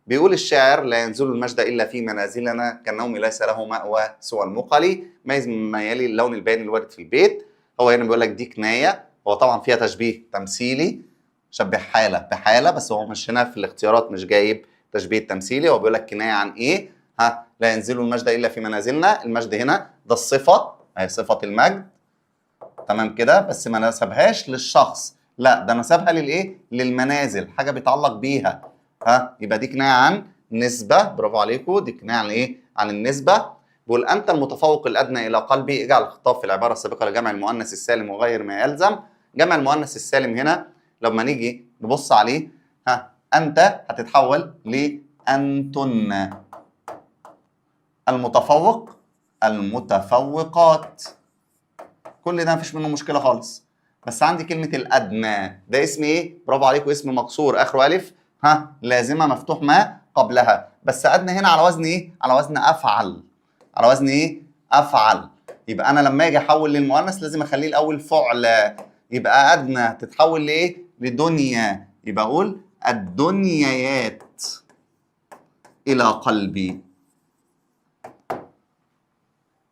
بيقول الشاعر لا ينزل المجد إلا في منازلنا كالنوم ليس له مأوى سوى المقل. ميز مما يلي اللون البياني الوارد في البيت. هو هنا بيقول لك دي كناية، هو طبعا فيها تشبيه تمثيلي، شبه حالة بحالة، بس هو مش هنا في الاختيارات مش جايب تشبيه تمثيلي. هو بيقول لك كناية عن إيه؟ لا ينزل المجد إلا في منازلنا. المجد هنا ده الصفة، هي صفة المجد، تمام كده، بس ما نسبهاش للشخص، لا ده نسبها للايه؟ للمنازل، حاجه بيتعلق بيها. يبقى دي كنايه عن نسبه، برافو عليكم، دي كنايه عن ايه؟ عن النسبه. بيقول انت المتفوق الادنى الى قلبي. اجعل الخطاب في العباره السابقه لجمع المؤنث السالم وغير ما يلزم. جمع المؤنث السالم هنا لما نيجي نبص عليه انت هتتحول لانتن. المتفوق المتفوقات. كل ده مفيش منه مشكله خالص. بس عندي كلمه الادنى ده اسم ايه؟ برافو عليكم، اسم مكسور اخره الف لازمه مفتوح ما قبلها. بس ادنى هنا على وزن ايه؟ على وزن افعل. على وزن ايه؟ افعل. يبقى انا لما اجي احول للمؤنث لازم اخليه الاول فعل. يبقى ادنى تتحول لايه؟ لدنيا. يبقى اقول الدنيات الى قلبي.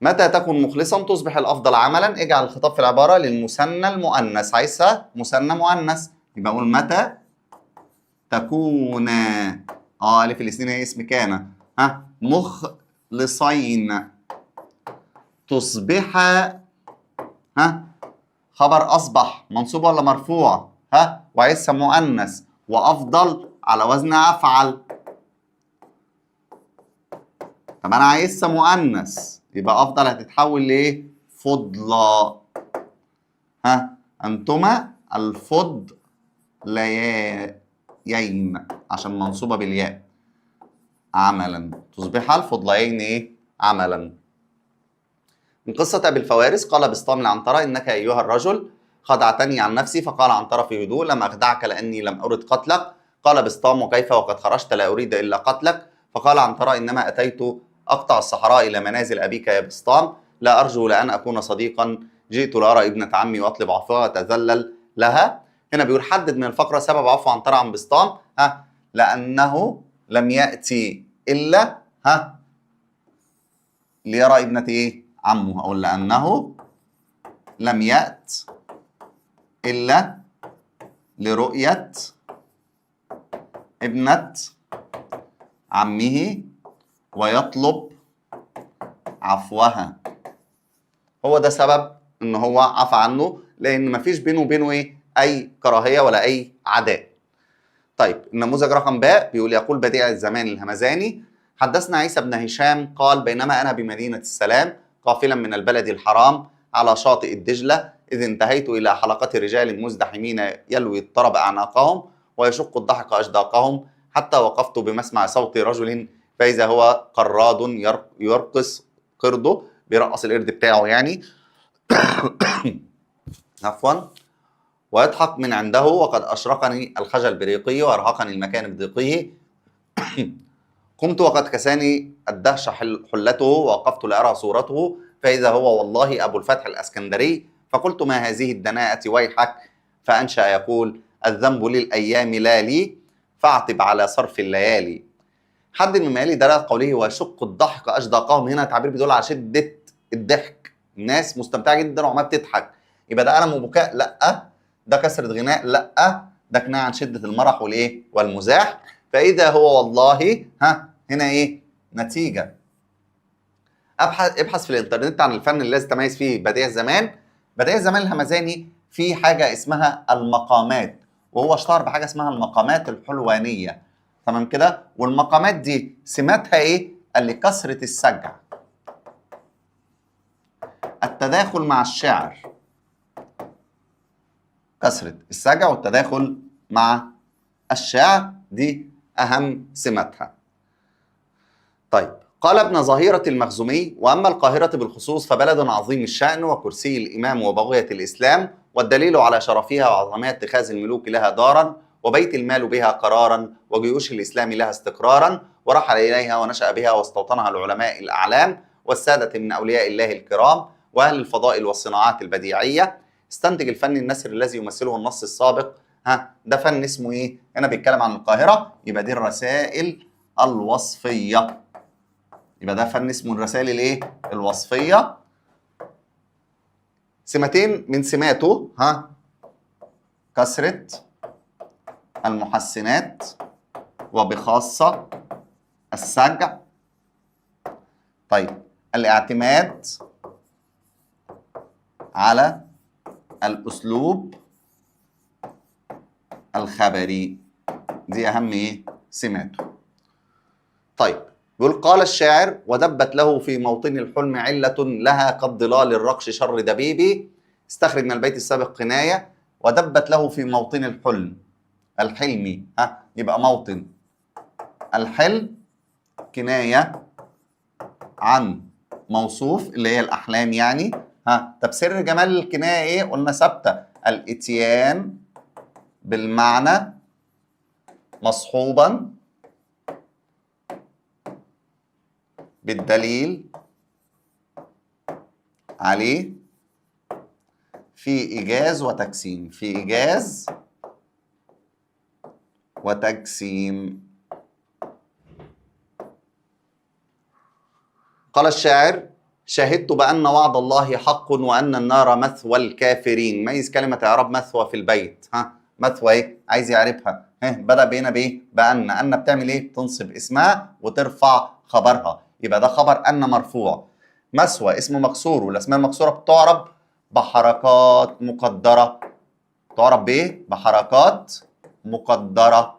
متى تكن مخلصا تصبح الافضل عملا. اجعل الخطاب في العباره للمثنى المؤنث، عايزها مثنى مؤنث، يبقى اقول متى تكون الف الاثنين هي اسم كان مخلصين تصبح خبر اصبح منصوب ولا مرفوع وعايزها مؤنث وافضل على وزن افعل. طب انا عايزها مؤنث يبقى افضل هتتحول لايه؟ فضلى. انتما الفضليات. الفضليين عشان منصوبة بالياء عملا تصبح الفضليين إيه؟ عملا. من قصة أبي الفوارس قال بسطام لعنترة إنك أيها الرجل خدعتني عن نفسي، فقال عنترة في هدوء لم أخدعك لأني لم أرد قتلك. قال بسطام وكيف وقد خرجت لا أريد إلا قتلك. فقال عنترة إنما أتيت أقطع الصحراء إلى منازل أبيك يا بسطام، لا أرجو لأن أكون صديقا، جئت لأرى ابنة عمي وأطلب عفوها وأتذلل لها. هنا بيقول حدد من الفقرة سبب عفو عنترة عن بسطام. لأنه لم يأتي إلا ليرى ابنة إيه؟ عمه، أو لأنه لم يأت إلا لرؤية ابنة عمه ويطلب عفوها. هو ده سبب ان هو عفى عنه، لان مفيش بينه وبينه ايه؟ اي كراهيه ولا اي عداء. طيب النموذج رقم باء بيقول يقول بديع الزمان الهمزاني حدثنا عيسى بن هشام قال بينما انا بمدينه السلام قافلا من البلد الحرام على شاطئ الدجله اذ انتهيت الى حلقه رجال مزدحمين يلوي الطرب اعناقهم ويشق الضحك اشداقهم حتى وقفت بمسمع صوت رجل فاذا هو قراد يرقص قرده، بيرقص القرد بتاعه يعني عفوا، ويضحك من عنده وقد أشرقني الخجل بريقه وأرهقني المكان بضيقه. قمت وقد كساني الدهش حلته ووقفت لأرى صورته فإذا هو والله أبو الفتح الأسكندري. فقلت ما هذه الدناءة ويحك، فأنشأ يقول الذنب للأيام لا لي فاعتب على صرف الليالي. حد من مالي دلالة قوله ويشق الضحك أشداقهم، هنا تعبير بيدل على شدة الضحك، الناس مستمتعة جدا وعمالة بتضحك، يبقى ده ألم وبكاء؟ لأ. ده كسرة غناء؟ لأ. ده كناية عن شدة المرح والإيه؟ والمزاح. فإذا هو والله هنا إيه؟ نتيجة. ابحث في الإنترنت عن الفن الذي تميز فيه بديع الزمان. بديع الزمان الهمزاني في حاجة اسمها المقامات، وهو اشتهر بحاجة اسمها المقامات الحلوانية، تمام كده؟ والمقامات دي سماتها إيه؟ قال لي كسرة السجع، التداخل مع الشعر، كسرة السجع والتداخل مع الشعر دي أهم سماتها. طيب قال ابن ظهيرة المخزومي وأما القاهرة بالخصوص فبلد عظيم الشأن وكرسي الإمام وبغية الإسلام، والدليل على شرفها وعظمها اتخاذ الملوك لها دارا وبيت المال بها قرارا وجيوش الإسلام لها استقرارا، ورحل إليها ونشأ بها واستوطنها العلماء الأعلام والسادة من أولياء الله الكرام وأهل الفضائل والصناعات البديعية. استنتج الفن النثري الذي يمثله النص السابق. ده فن اسمه إيه؟ هنا بيتكلم عن القاهرة، يبقى دي الرسائل الوصفية، يبقى ده فن اسمه الرسائل الايه؟ الوصفيه. سمتين من سماته كسرة المحسنات وبخاصة السجع. طيب الاعتماد على الأسلوب الخبري، دي أهم إيه؟ سماته. طيب بيقول قال الشاعر ودبت له في موطن الحلم علة لها قد ضلال الرقش شر دبيبي. استخرج من البيت السابق كناية، ودبت له في موطن الحلم الحلمي يبقى موطن الحلم كناية عن موصوف اللي هي الأحلام يعني. طب سر جمال الكناية إيه؟ قلنا ثابتة، الإتيان بالمعنى مصحوبا بالدليل عليه في إيجاز وتجسيم، في إيجاز وتجسيم. قال الشاعر شهدت بأن وعد الله حق وأن النار مثوى الكافرين. ميز كلمة إعراب مثوى في البيت. مثوى إيه؟ عايز يعرفها. بدأ بينا بإيه؟ بأن بتعمل إيه؟ تنصب اسمها وترفع خبرها، يبقى ده خبر أن مرفوع. مثوى اسم مكسور، والأسماء المكسورة بتعرب بحركات مقدرة. تعرب بإيه؟ بحركات مقدرة،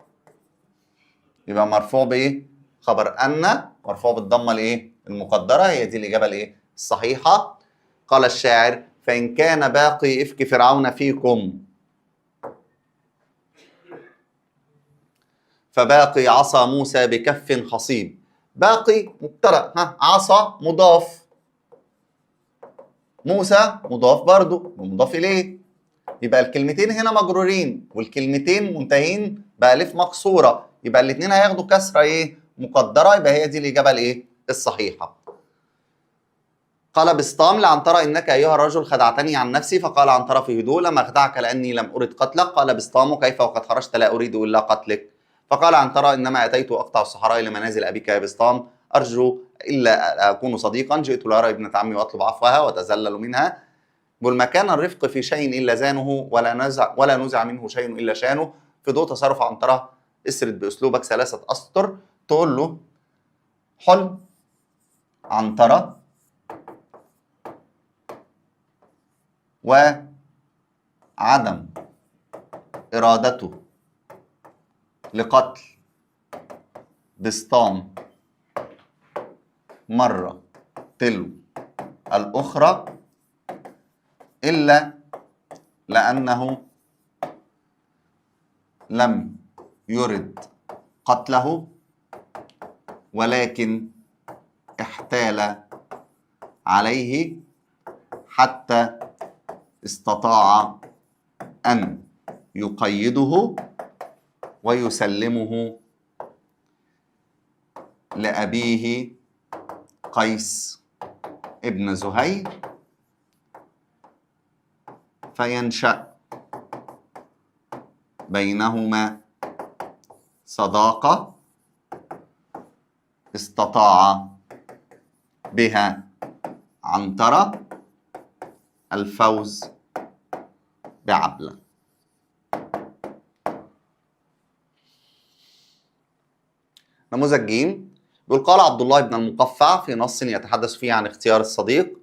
يبقى مرفوع بإيه؟ خبر أن مرفوع بالضمة الإيه؟ المقدرة. هي دي الإجابة الإيه؟ الصحيحة. قال الشاعر فإن كان باقي إفك فرعون فيكم فباقي عصا موسى بكف خصيب. باقي مبتدأ، عصا مضاف، موسى مضاف برضو ومضاف إليه، يبقى الكلمتين هنا مجرورين والكلمتين منتهين بألف مكسورة، يبقى الاثنين هياخدوا كسرة ايه؟ مقدرة، يبقى هي دي الإجابة الايه؟ الصحيحة. قال بسطام لعنترة إنك أيها الرجل خدعتني عن نفسي، فقال عنترة في هدوء لم أخدعك لأني لم أرد قتلك. قال بسطام كيف وقد خرجت لا أريد إلا قتلك. فقال عنترة إنما أتيت أقطع الصحراء إلى منازل أبيك يا بسطام أرجو إلا أكون صديقا، جئت لأرى ابنة عمي وأطلب عفوها وأتذلل منها. بل ما كان الرفق في شيء إلا زانه ولا نزع منه شيء إلا شانه. في ضوء تصرف عنترة اسرد بأسلوبك 3 أسطر، تقول له حل عنترة وعدم إرادته لقتل بسطام مرة تلو الأخرى إلا لأنه لم يرد قتله ولكن احتال عليه حتى استطاع أن يقيده ويسلمه لأبيه قيس ابن زهير، فينشأ بينهما صداقة استطاع بها عنترة الفوز بعبلة. نموذج ج بيقول قال عبد الله بن المقفع في نص يتحدث فيه عن اختيار الصديق،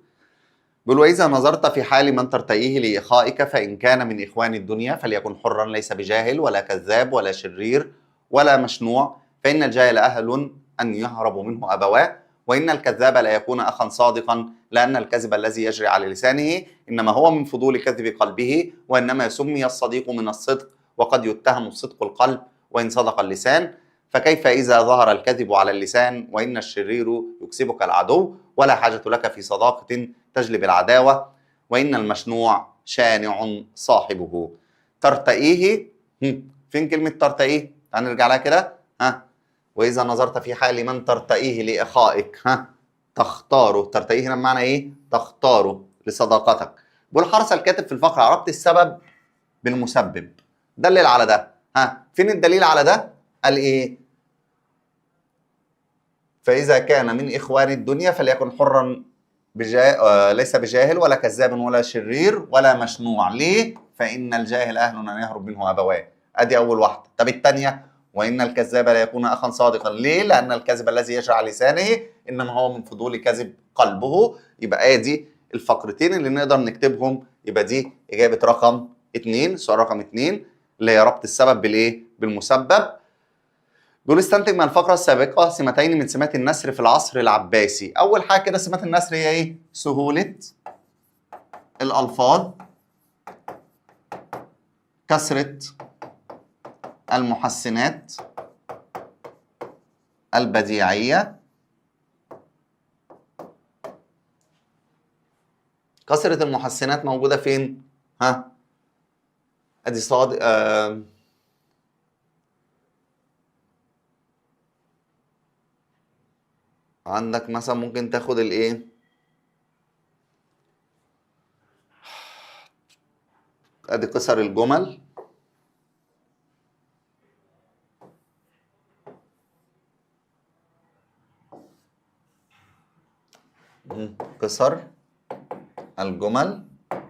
بيقول وإذا نظرت في حال من ترتئيه لإخائك فإن كان من إخوان الدنيا فليكن حرا ليس بجاهل ولا كذاب ولا شرير ولا مشنوع، فإن الجاهل أهل أن يهرب منه أبواه، وإن الكذاب لا يكون أخا صادقا لأن الكذب الذي يجري على لسانه إنما هو من فضول كذب قلبه، وإنما سمي الصديق من الصدق وقد يتهم صدق القلب وإن صدق اللسان، فكيف إذا ظهر الكذب على اللسان، وإن الشرير يكسبك العدو ولا حاجة لك في صداقة تجلب العداوة، وإن المشنوع شانع صاحبه. ترتئيه، فين كلمة ترتئيه؟ هنرجع لها كده، وإذا نظرت في حال من ترتئيه لإخائك تختاره، ترتئيه هنا بمعنى إيه؟ تختاره لصداقتك. بيقول حرص الكاتب في الفقرة عرفت السبب بالمسبب، دلل على ده. فين الدليل على ده؟ قال إيه؟ فإذا كان من إخوان الدنيا فليكن حرا ليس بجاهل ولا كذاب ولا شرير ولا مشنوع. ليه؟ فإن الجاهل أهل أن يهرب منه أبواه. أدي أول واحدة. طب الثانية وإن الكذاب لا يكون أخا صادقا. ليه؟ لأن الكذب الذي يجري على لسانه إنما هو من فضول كذب قلبه. يبقى أدي الفقرتين اللي نقدر نكتبهم. يبقى دي إجابة رقم 2، سؤال رقم 2 اللي هي ربط السبب بالإيه؟ بالمسبب. بيقول استنتج من الفقرة السابقة سمتين من سمات النثر في العصر العباسي. أول حاجة كده سمات النثر هي إيه؟ سهولة الألفاظ، كثرة المحسنات البديعية. كثرة المحسنات موجودة فين؟ أدي صاد عندك مثلا ممكن تاخد الايه؟ ادي قصر الجمل، قصر الجمل،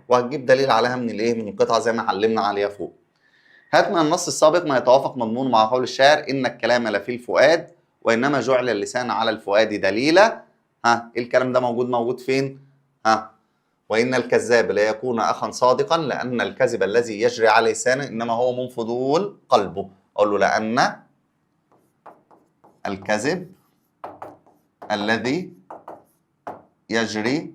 وهتجيب دليل عليها من الايه؟ من القطعه زي ما علمنا عليها فوق. هات من النص السابق ما يتوافق مضمونه مع قول الشاعر ان الكلام لفي الفؤاد وانما جعل اللسان على الفؤاد دليلا. ايه الكلام ده موجود فين؟ وإن الكذاب لا يكون أخا صادقا لأن الكذب الذي يجري على لسانه إنما هو من فضول قلبه. أقول له لأن الكذب الذي يجري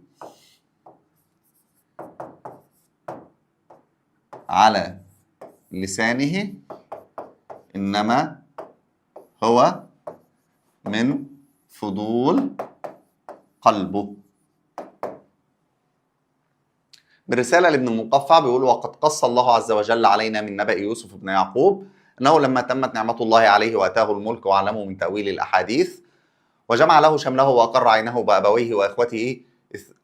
على لسانه إنما هو من فضول قلبه. بالرسالة لابن المقفع بيقول: وقد قص الله عز وجل علينا من نبأ يوسف بن يعقوب أنه لما تمت نعمة الله عليه وأتاه الملك وعلمه من تأويل الأحاديث وجمع له شمله وأقر عينه بأبويه وإخوته،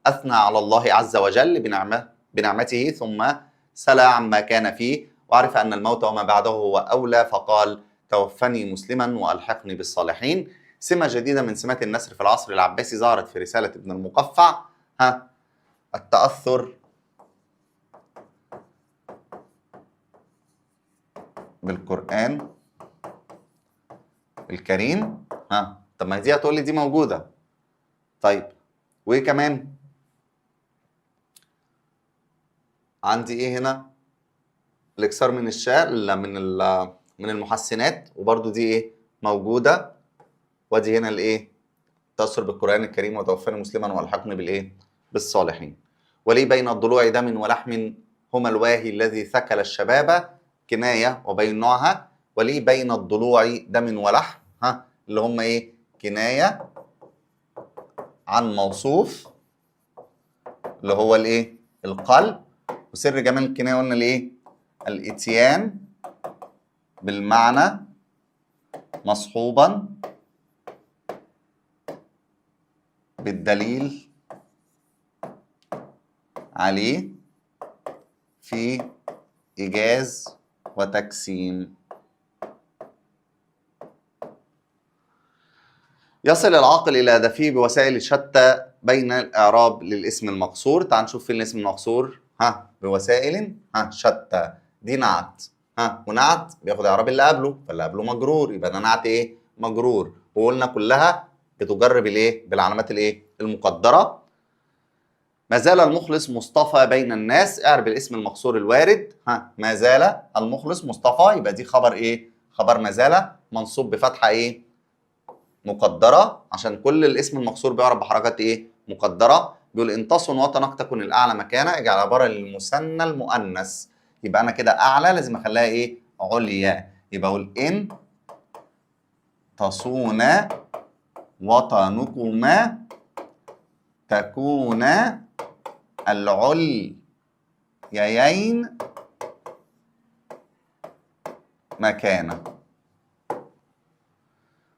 أثنى على الله عز وجل بنعمته ثم سلى عما كان فيه، وعرف أن الموت وما بعده هو أولى، فقال: توفني مسلما وألحقني بالصالحين. سمة جديدة من سمات النسر في العصر العباسي ظهرت في رسالة ابن المقفع: التأثر بالقرآن الكريم. طب ما دي هتقول لي دي موجودة. طيب وايه كمان؟ عندي ايه هنا؟ الاكثار من من المحسنات، وبرده دي ايه موجودة. وادي هنا الايه؟ تأثر بالقرآن الكريم وتوفاني مسلما والحقني بالايه؟ بالصالحين. ولي بين الضلوع دم ولحم هما الواهي الذي ثكل الشباب، كناية وبين نوعها. ولي بين الضلوع دم ولحم اللي هم ايه؟ كناية عن موصوف اللي هو الايه؟ القلب. وسر جمال الكناية قلنا الايه؟ الاتيان بالمعنى مصحوبا بالدليل عليه في إيجاز وتجسيم. يصل العاقل إلى هدفه بوسائل شتى بين الإعراب للاسم المقصور. تعال نشوف فين الاسم المقصور. بوسائل شتى. دي نعت. ونعت بياخد إعراب اللي قبله، فاللي قبله مجرور، يبقى ده نعت إيه؟ مجرور. وقلنا كلها بتجر بالإيه؟ بالعلامات الإيه؟ المقدرة. ما زال المخلص مصطفى بين الناس. اعرب الاسم المقصور الوارد. ما زال المخلص مصطفى، يبقى دي خبر ايه؟ خبر ما زال منصوب بفتحه ايه؟ مقدره، عشان كل الاسم المقصور بيعرب بحركات ايه؟ مقدره. بيقول: ان تصن وطنك تكن الاعلى مكانه، اجعل عباره للمثنى المؤنث. يبقى انا كده اعلى لازم اخليها ايه؟ عليا. يبقى اقول: ان تصون وطنكما تكون العليين مكانه.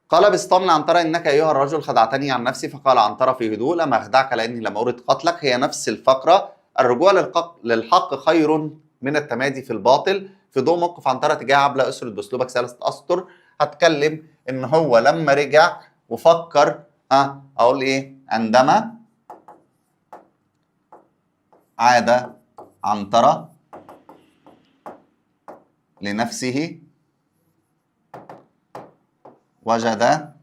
قال بسطام لعنترة: انك ايها الرجل خدعتني عن نفسي. فقال عنترة في هدوء: لم اخدعك لاني لم ارد قتلك. هي نفس الفقره. الرجوع للحق خير من التمادي في الباطل. في ضوء موقف عنترة تجاه عبلة اسرد باسلوبك 3 اسطر. هتكلم ان هو لما رجع وفكر اقول ايه؟ عندما عاد عنترة لنفسه وجد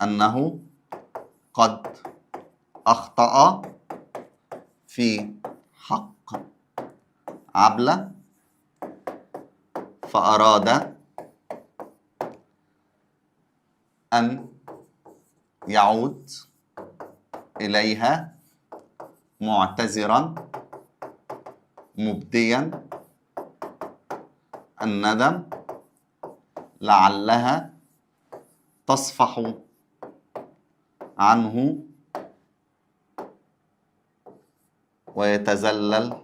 أنه قد أخطأ في حق عبلة، فأراد أن يعود إليها معتذرا مبديا الندم لعلها تصفح عنه ويتذلل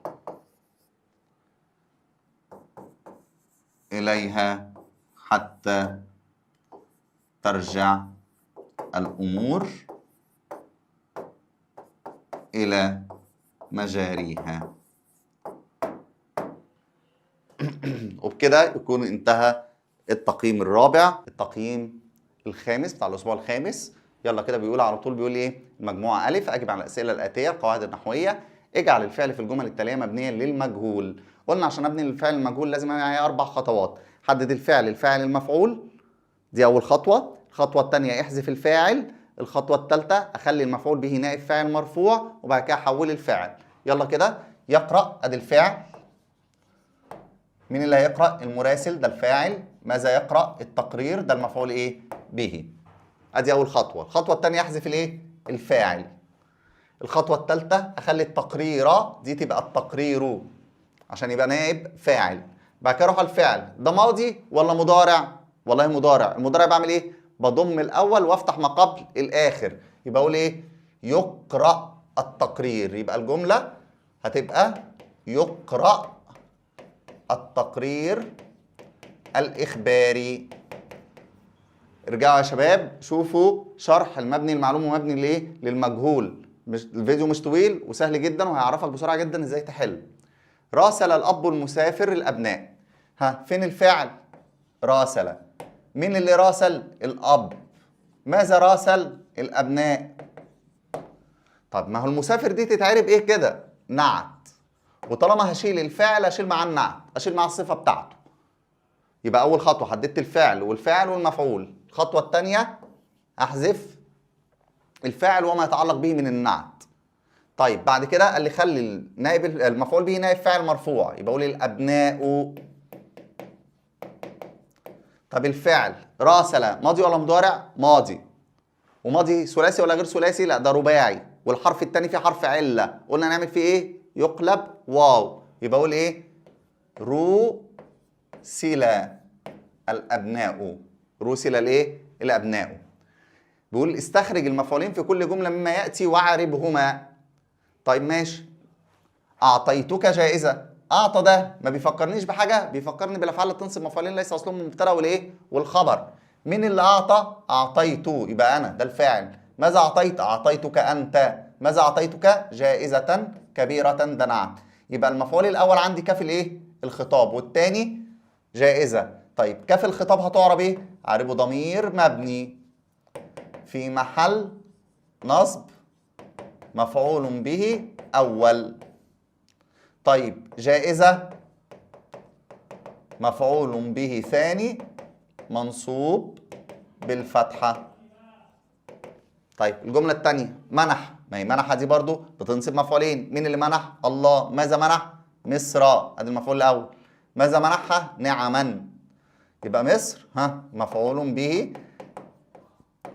إليها حتى ترجع الأمور إلى مجاريها. وبكده يكون انتهى التقييم الرابع. التقييم الخامس بتاع الأسبوع الخامس. يلا كده بيقول على طول، بيقول ايه؟ المجموعة ألف: أجب على الأسئلة الآتية. القواعد النحوية: اجعل الفعل في الجمل التالية مبنيا للمجهول. قلنا عشان أبني الفعل المجهول لازم أعمل 4 خطوات. حدد الفاعل المفعول، دي أول خطوة. الخطوة الثانية احذف الفاعل. الخطوة الثالثة أخلي المفعول به نائب فاعل مرفوع، وبعد كده أحول الفاعل. يلا كده. يقرأ، أدي الفاعل. مين اللي هيقرأ؟ المراسل، ده الفاعل. ماذا يقرأ؟ التقرير، ده المفعول ايه؟ به. ادي اول خطوه. الخطوه الثانيه احذف الايه؟ الفاعل. الخطوه الثالثه اخلي التقرير دي تبقى التقرير عشان يبقى نائب فاعل. بعد كده اروح على الفعل، ده ماضي ولا مضارع؟ والله مضارع. المضارع بعمل ايه؟ بضم الاول وافتح ما قبل الاخر. يبقى اقول ايه؟ يقرأ التقرير. يبقى الجمله هتبقى يقرأ التقرير الاخباري. ارجعوا يا شباب شوفوا شرح المبني المعلوم ومبني ليه للمجهول. مش الفيديو مش طويل وسهل جدا وهيعرفك بسرعه جدا ازاي تحل. راسل الاب المسافر الابناء. ها فين الفعل؟ راسل. مين اللي راسل؟ الاب. ماذا راسل؟ الابناء. طب ما هو المسافر دي تتعرب ايه كده؟ نعت. وطالما هشيل الفعل اشيل معاه النعت، اشيل معاه الصفه بتاعته. يبقى اول خطوه حددت الفعل والفاعل والمفعول. الخطوه الثانيه احذف الفاعل وما يتعلق به من النعت. طيب بعد كده قال لي خلي النائب المفعول به نائب فاعل مرفوع. يبقى اقول الابناء. طب الفعل راسل ماضي ولا مضارع؟ ماضي. وماضي ثلاثي ولا غير ثلاثي؟ لا ده رباعي. والحرف الثاني فيه حرف عله، قلنا نعمل فيه ايه؟ يقلب واو. يبقى اقول ايه؟ روسل الابناء. روسل الايه؟ الابناء. بيقول استخرج المفعولين في كل جمله مما ياتي واعربهما. طيب ماشي. اعطيتك جائزه. اعطى ده ما بيفكرنيش بحاجه؟ بيفكرني بالافعال اللي بتنصب مفعولين ليس اصلهم من المبتدا والايه؟ والخبر. مين اللي اعطى؟ اعطيته. يبقى انا ده الفاعل. ماذا اعطيت؟ اعطيتك انت. ماذا اعطيتك؟ جائزه كبيره ده نعت. يبقى المفعول الاول عندي كاف الايه؟ الخطاب، والثاني جائزه. طيب كاف الخطاب هتعرب ايه؟ اعربه ضمير مبني في محل نصب مفعول به اول. طيب جائزة مفعول به ثاني منصوب بالفتحة. طيب الجملة الثانية منح. ما هي منح دي برضو بتنصب مفعولين. مين اللي منح؟ الله. ماذا منح؟ مصر. ادي المفعول الأول. ماذا منحها؟ نعما. يبقى مصر ها مفعول به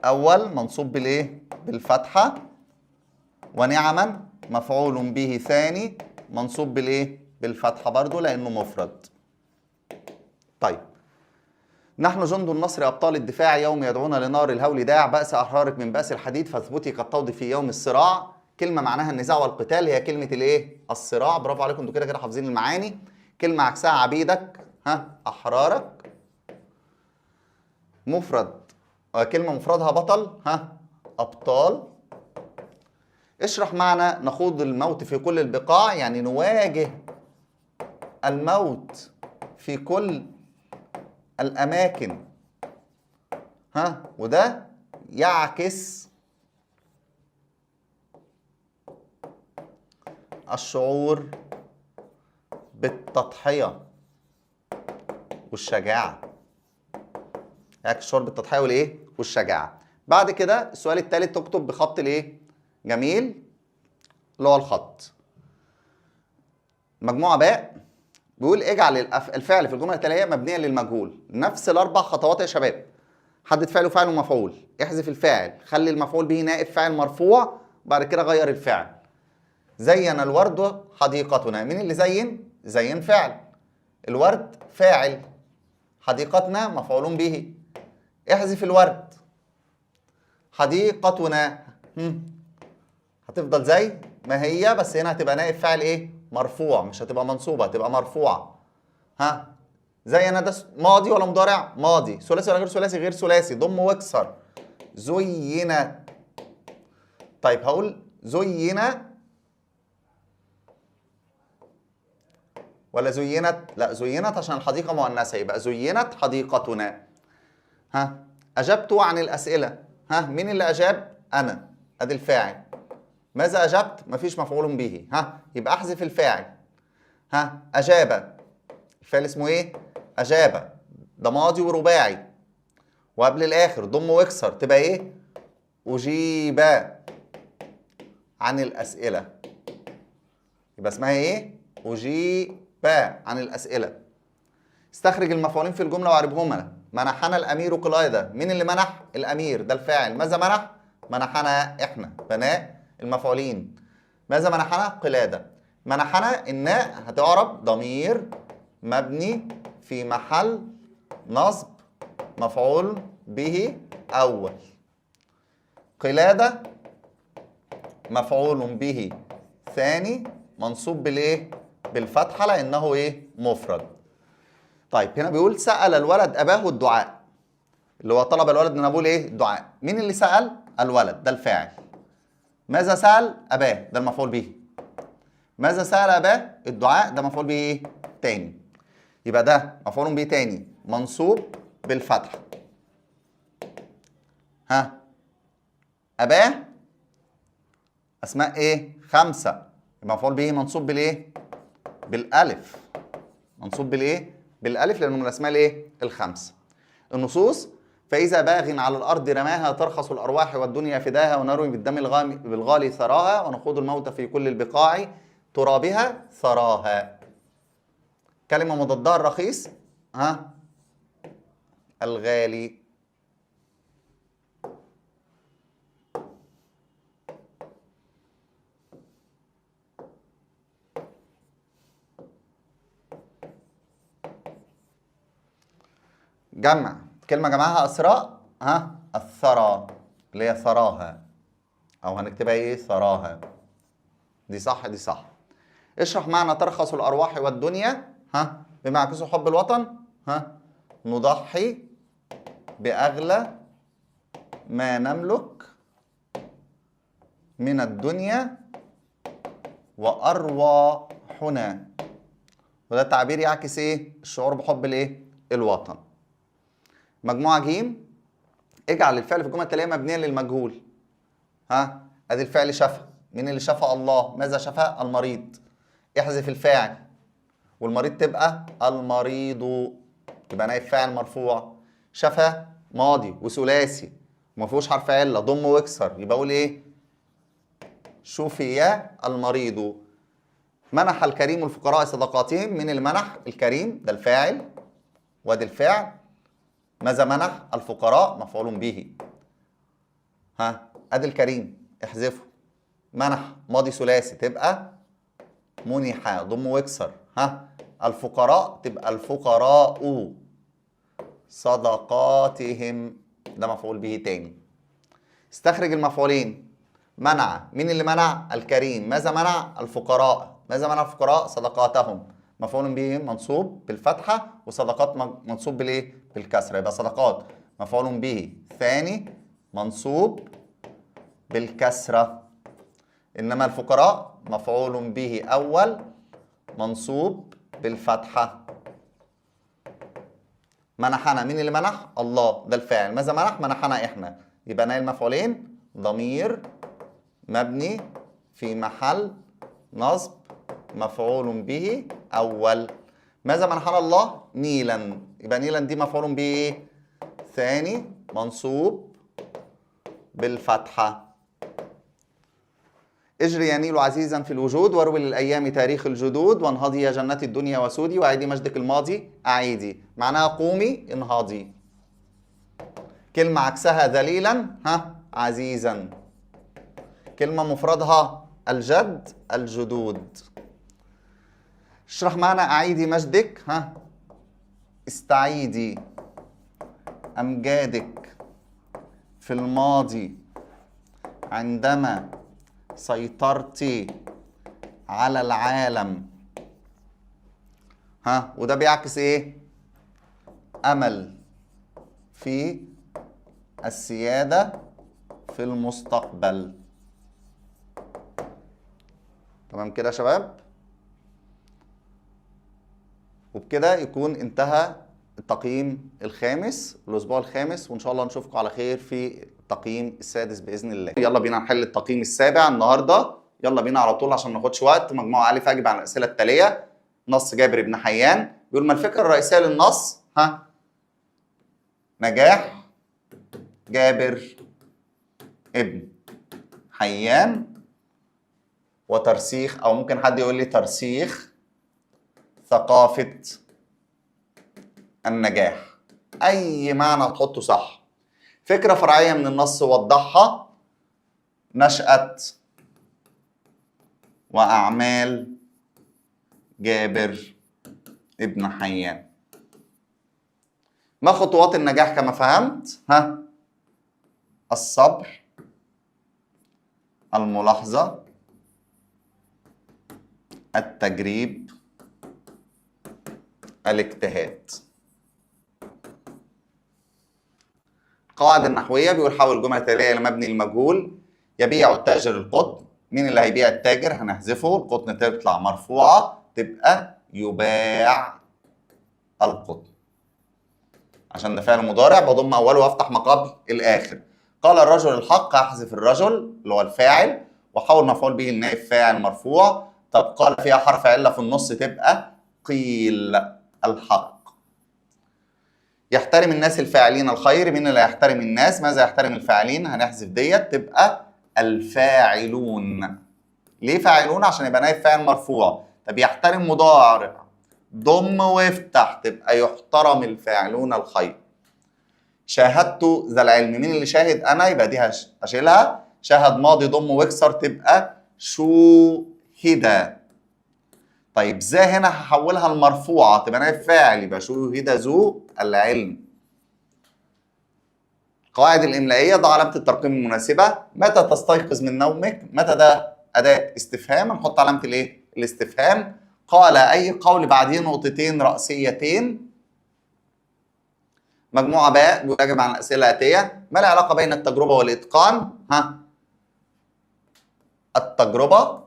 أول منصوب بالإيه؟ بالفتحة. ونعما مفعول به ثاني منصوب بالايه؟ بالفتحه برضه لانه مفرد. طيب نحن جند النصر ابطال الدفاع يوم يدعون لنار الهول داع بأس احرارك من بأس الحديد فاثبتي كالطود في يوم الصراع. كلمه معناها النزاع والقتال هي كلمه الايه؟ الصراع. برافو عليكم انتوا كده كده حافظين المعاني. كلمه عكسها عبيدك ها احرارك. مفرد كلمه مفردها بطل ها ابطال. اشرح معنى نخوض الموت في كل البقاع. يعني نواجه الموت في كل الأماكن. ها وده يعكس الشعور بالتضحية والشجاعة. يعكس الشعور بالتضحية والايه؟ والشجاعة. بعد كده السؤال الثالث تكتب بخط الايه؟ جميل اللي هو الخط. مجموعة باء بيقول اجعل الفعل في الجملة التالية مبنيا للمجهول. نفس الأربع خطوات يا شباب. حدد فعل وفاعل ومفعول. احذف الفاعل. خلي المفعول به نائب فاعل مرفوع. وبعد كده غير الفعل. زين الورد حديقتنا. مين اللي زين؟ زين فعل. الورد فاعل. حديقتنا مفعول به. احذف الورد. حديقتنا هتفضل زي ما هي بس هنا هتبقى نائب فاعل ايه؟ مرفوع. مش هتبقى منصوبه هتبقى مرفوعه. ها زي انا ده ماضي ولا مضارع؟ ماضي. ثلاثي ولا غير ثلاثي؟ غير ثلاثي. ضم واكسر. زين. طيب هقول زين ولا زينت؟ لا زينت عشان الحديقه مؤنثه يبقى زينت حديقتنا. ها اجبت عن الاسئله. ها مين اللي اجاب؟ انا. ادي الفاعل. ماذا اجبت؟ مفيش مفعول به. ها يبقى احذف الفاعل. ها اجاب الفعل اسمه ايه؟ اجاب. ده ماضي ورباعي. وقبل الاخر ضم واكسر تبقى ايه؟ اجيب عن الاسئله. يبقى اسمها ايه؟ اجيب عن الاسئله. استخرج المفعولين في الجمله واعربهما. منحنا الامير قلاده. مين اللي منح؟ الامير. ده الفاعل. ماذا منح؟ منحنا احنا بناء المفعولين. ماذا منحنا؟ قلاده. منحنا الناء هتعرب ضمير مبني في محل نصب مفعول به أول. قلادة مفعول به ثاني منصوب بالايه؟ بالفتحة لأنه ايه؟ مفرد. طيب هنا بيقول سأل الولد أباه الدعاء، اللي هو طلب الولد من أبوه الايه؟ الدعاء. مين اللي سأل؟ الولد، ده الفاعل. ماذا سأل؟ أباه، ده المفعول به. ماذا سأل أباه؟ الدعاء، ده مفعول به ايه؟ تاني. يبقى ده مفعول به تاني منصوب بالفتحة. ها، أباه أسماء إيه؟ 5. المفعول به منصوب بالإيه؟ بالألف. منصوب بالإيه؟ بالألف لأنه من الأسماء الإيه؟ الخمسة. النصوص: فإذا باغ على الأرض رماها ترخص الأرواح والدنيا فداها ونروي بالدم بالغالي ثراها ونخوض الموت في كل البقاع ترابها ثراها. كلمة مضادها الرخيص، ها؟ الغالي. جمع كلمة جمعها أسراء، ها؟ الثرى، اللي هي ثراها، أو هنكتبها إيه؟ ثراها. دي صح، دي صح. اشرح معنى ترخص الأرواح والدنيا، ها؟ بما يعكس حب الوطن، ها؟ نضحي بأغلى ما نملك من الدنيا وأرواحنا. وده تعبير يعكس إيه؟ الشعور بحب الإيه؟ الوطن. مجموعة جيم: اجعل الفعل في الجملة التالية مبنيا للمجهول. ها؟ ادي الفعل شفى. مين اللي شفى؟ الله. ماذا شفى؟ المريض. احذف الفاعل والمريض تبقى المريض، يبقى نائب فاعل مرفوع. شفى ماضي وثلاثي وما فيهوش حرف عله، ضم واكسر، يبقى اقول ايه؟ شفي المريض. منح الكريم الفقراء صدقاتهم. مين اللي منح؟ الكريم، ده الفاعل وادي الفعل. ماذا منح؟ الفقراء، مفعول به. ها، ادي الكريم احذفه. منح ماضي ثلاثي تبقى منح، ضم واكسر. ها، الفقراء تبقى الفقراء. صدقاتهم، ده مفعول به تاني. استخرج المفعولين. منع، مين اللي منع؟ الكريم. ماذا منع؟ الفقراء. ماذا منع الفقراء؟ صدقاتهم، مفعول به منصوب بالفتحة، وصدقات منصوب بالايه؟ بالكسرة. يبقى صدقات مفعول به ثاني منصوب بالكسرة، إنما الفقراء مفعول به أول منصوب بالفتحة. منحنا، مين اللي منح؟ الله، ده الفاعل. ماذا منح؟ منحنا إحنا. يبقى نايل المفعولين ضمير مبني في محل نصب مفعول به أول. ماذا منحنا الله؟ نيلا. يبقى نيلا دي مفعول به إيه؟ ثاني منصوب بالفتحة. اجري يا نيل عزيزا في الوجود واروي للأيام تاريخ الجدود وانهضي يا جنة الدنيا وسودي وأعيدي مجدك الماضي أعيدي. معناها قومي انهضي. كلمة عكسها ذليلا، ها؟ عزيزا. كلمة مفردها الجد، الجدود. اشرح معنى أعيدي مجدك، ها؟ استعيدي أمجادك في الماضي عندما سيطرتي على العالم. ها، وده بيعكس ايه؟ امل في السيادة في المستقبل. تمام كده يا شباب؟ وبكده يكون انتهى التقييم الخامس، الاسبوع الخامس، وان شاء الله نشوفكم على خير في التقييم السادس باذن الله. يلا بينا نحل التقييم السابع النهارده. يلا بينا على طول عشان ما ناخدش وقت. مجموعه الف اجب عن الاسئله التاليه. نص جابر بن حيان بيقول: ما الفكره الرئيسيه للنص؟ ها، نجاح جابر ابن حيان وترسيخ، او ممكن حد يقول لي ترسيخ ثقافه النجاح. اي معنى تحطه صح. فكره فرعيه من النص وضحها: نشأة وأعمال جابر ابن حيان. ما خطوات النجاح كما فهمت؟ الصبر، الملاحظة، التجريب، الاجتهاد. القواعد النحوية بيقول حول الجملة التالية إلى مبني المجهول. يبيع التاجر القطن. مين اللي هيبيع التاجر؟ هنحذفه، القطن تطلع مرفوعة تبقى يباع القطن. عشان ده فعل مضارع بضم أوله وأفتح ما قبل الآخر. قال الرجل الحق، أحذف الرجل اللي هو الفاعل وحول مفعول به النائب فاعل مرفوع. طب قال فيها حرف علة في النص تبقى قيل الحق. يحترم الناس الفاعلين الخير. مين اللي يحترم الناس؟ ماذا يحترم الفاعلين؟ هنحذف ديت تبقى الفاعلون. ليه فاعلون؟ عشان يبقى نائب فاعل مرفوع. طب يحترم مضارع، ضم وافتح تبقى يحترم الفاعلون الخير. شاهدت ذا العلم. مين اللي شاهد؟ انا، يبقى دي هشيلها. شاهد ماضي ضم واكسر تبقى شوهد. طيب ذا هنا هحولها لمرفوعه تبقى نائب فاعل، يبقى شوهد ذو العلم. القواعد الاملائيه ضع علامه الترقيم المناسبه. متى تستيقظ من نومك؟ متى ده اداه استفهام، هنحط علامه الايه؟ الاستفهام. قال اي قول بعديه نقطتين راسيتين. مجموعه باء بيجب عن الاسئله الاتيه. ما العلاقه بين التجربه والاتقان؟ التجربه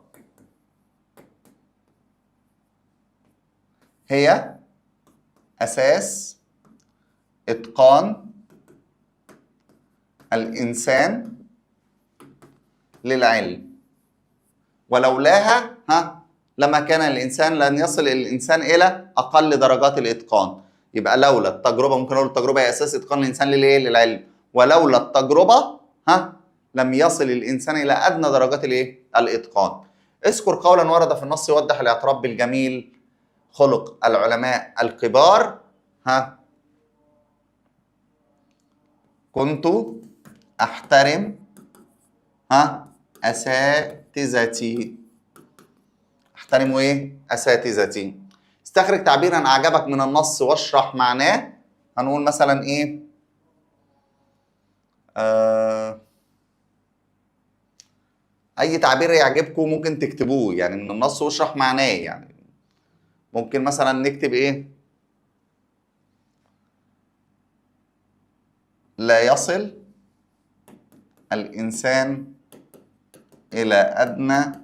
هي اساس اتقان الانسان للعلم، ولولاها لما كان الانسان لن يصل الانسان الى اقل درجات الاتقان. يبقى لولا التجربه، ممكن اقول التجربه هي اساس اتقان الانسان للايه؟ للعلم. ولولا التجربه لم يصل الانسان الى ادنى درجات الايه؟ الاتقان. اذكر قولا ورد في النص يوضح الاعتراف بالجميل خلق العلماء الكبار. كنت احترم اساتذتي. احترم ايه؟ اساتذتي. استخرج تعبيرا اعجبك من النص واشرح معناه. هنقول مثلا ايه؟ اي تعبير يعجبكم ممكن تكتبوه يعني من النص واشرح معناه. يعني ممكن مثلا نكتب ايه؟ لا يصل الانسان الى ادنى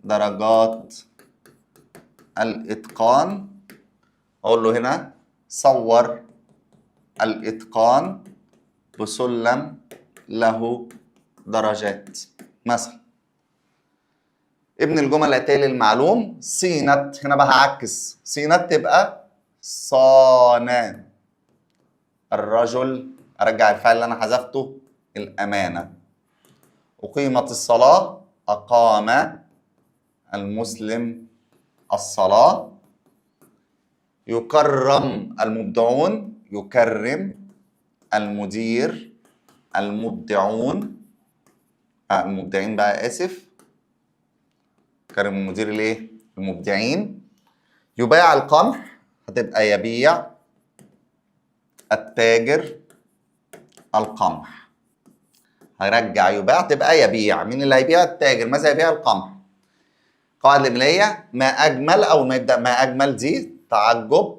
درجات الاتقان. اقول له هنا صور الاتقان بسلم له درجات مثلا. ابن الجمل الاتيه للمعلوم. صينت، هنا بقى هعكس، صينت تبقى صان الرجل، ارجع الفعل اللي انا حذفته الامانه. اقيمت الصلاه، اقام المسلم الصلاه. يكرم المبدعون، يكرم المدير المبدعون. المبدعين بقى، اسف. كرم المدير الايه؟ المبدعين. يباع القمح هتبقى يبيع التاجر القمح. هرجع يباع تبقى يبيع. مين اللي هيبيع؟ التاجر. ماذا يبيع؟ القمح. القواعد الإملائية ما أجمل، أو ما يبدأ ما أجمل دي تعجب.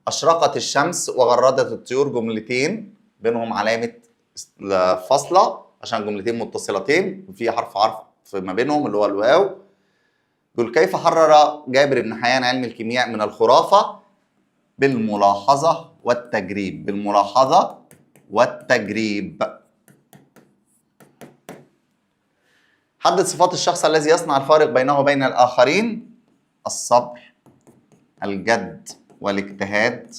أشرقت الشمس وغردت الطيور، جملتين بينهم علامة فاصلة عشان جملتين متصلتين وفي حرف ما بينهم اللي هو الواو. يقول كيف حرر جابر بن حيان علم الكيمياء من الخرافة؟ بالملاحظة والتجريب. بالملاحظة والتجريب. حدد صفات الشخص الذي يصنع الفارق بينه وبين الآخرين. الصبر، الجد والاجتهاد،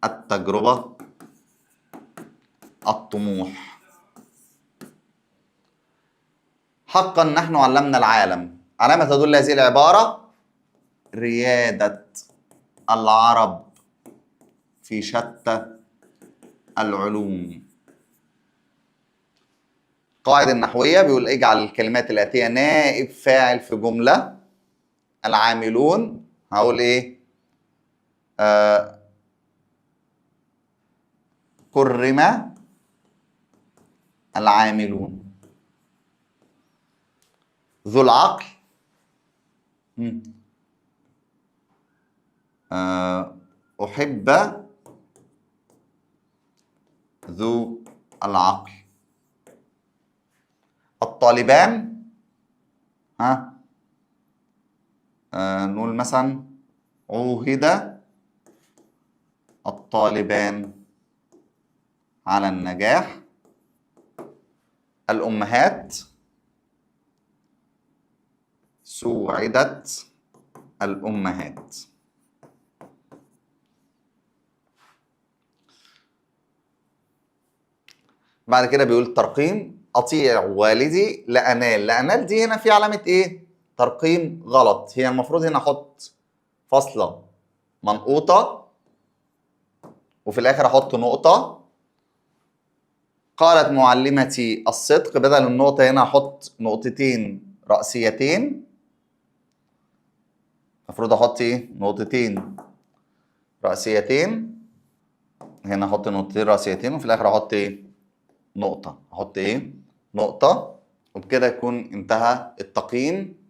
التجربة، الطموح. حقا نحن علمنا العالم. علامة تدل هذه العبارة ريادة العرب في شتى العلوم. القواعد النحوية بيقول اجعل الكلمات الآتية نائب فاعل في جملة. العاملون هقول ايه؟ كرم العاملون. ذو العقل أحب ذو العقل. الطالبان نقول مثلا عوهد الطالبان على النجاح. الأمهات سوعدت الأمهات. بعد كده بيقول ترقيم أطيع والدي لأنال. لأنال دي هنا في علامة إيه؟ ترقيم غلط. هي المفروض هنا أحط فاصلة منقوطة وفي الآخر أحط نقطة. قالت معلمتي الصدق، بدل النقطة هنا أحط نقطتين رأسيتين. المفروض أحط إيه؟ نقطتين رأسيتين. هنا أحط نقطتين رأسيتين وفي الآخر أحط إيه؟ نقطة. أحط إيه؟ نقطة. وبكده يكون انتهى التقييم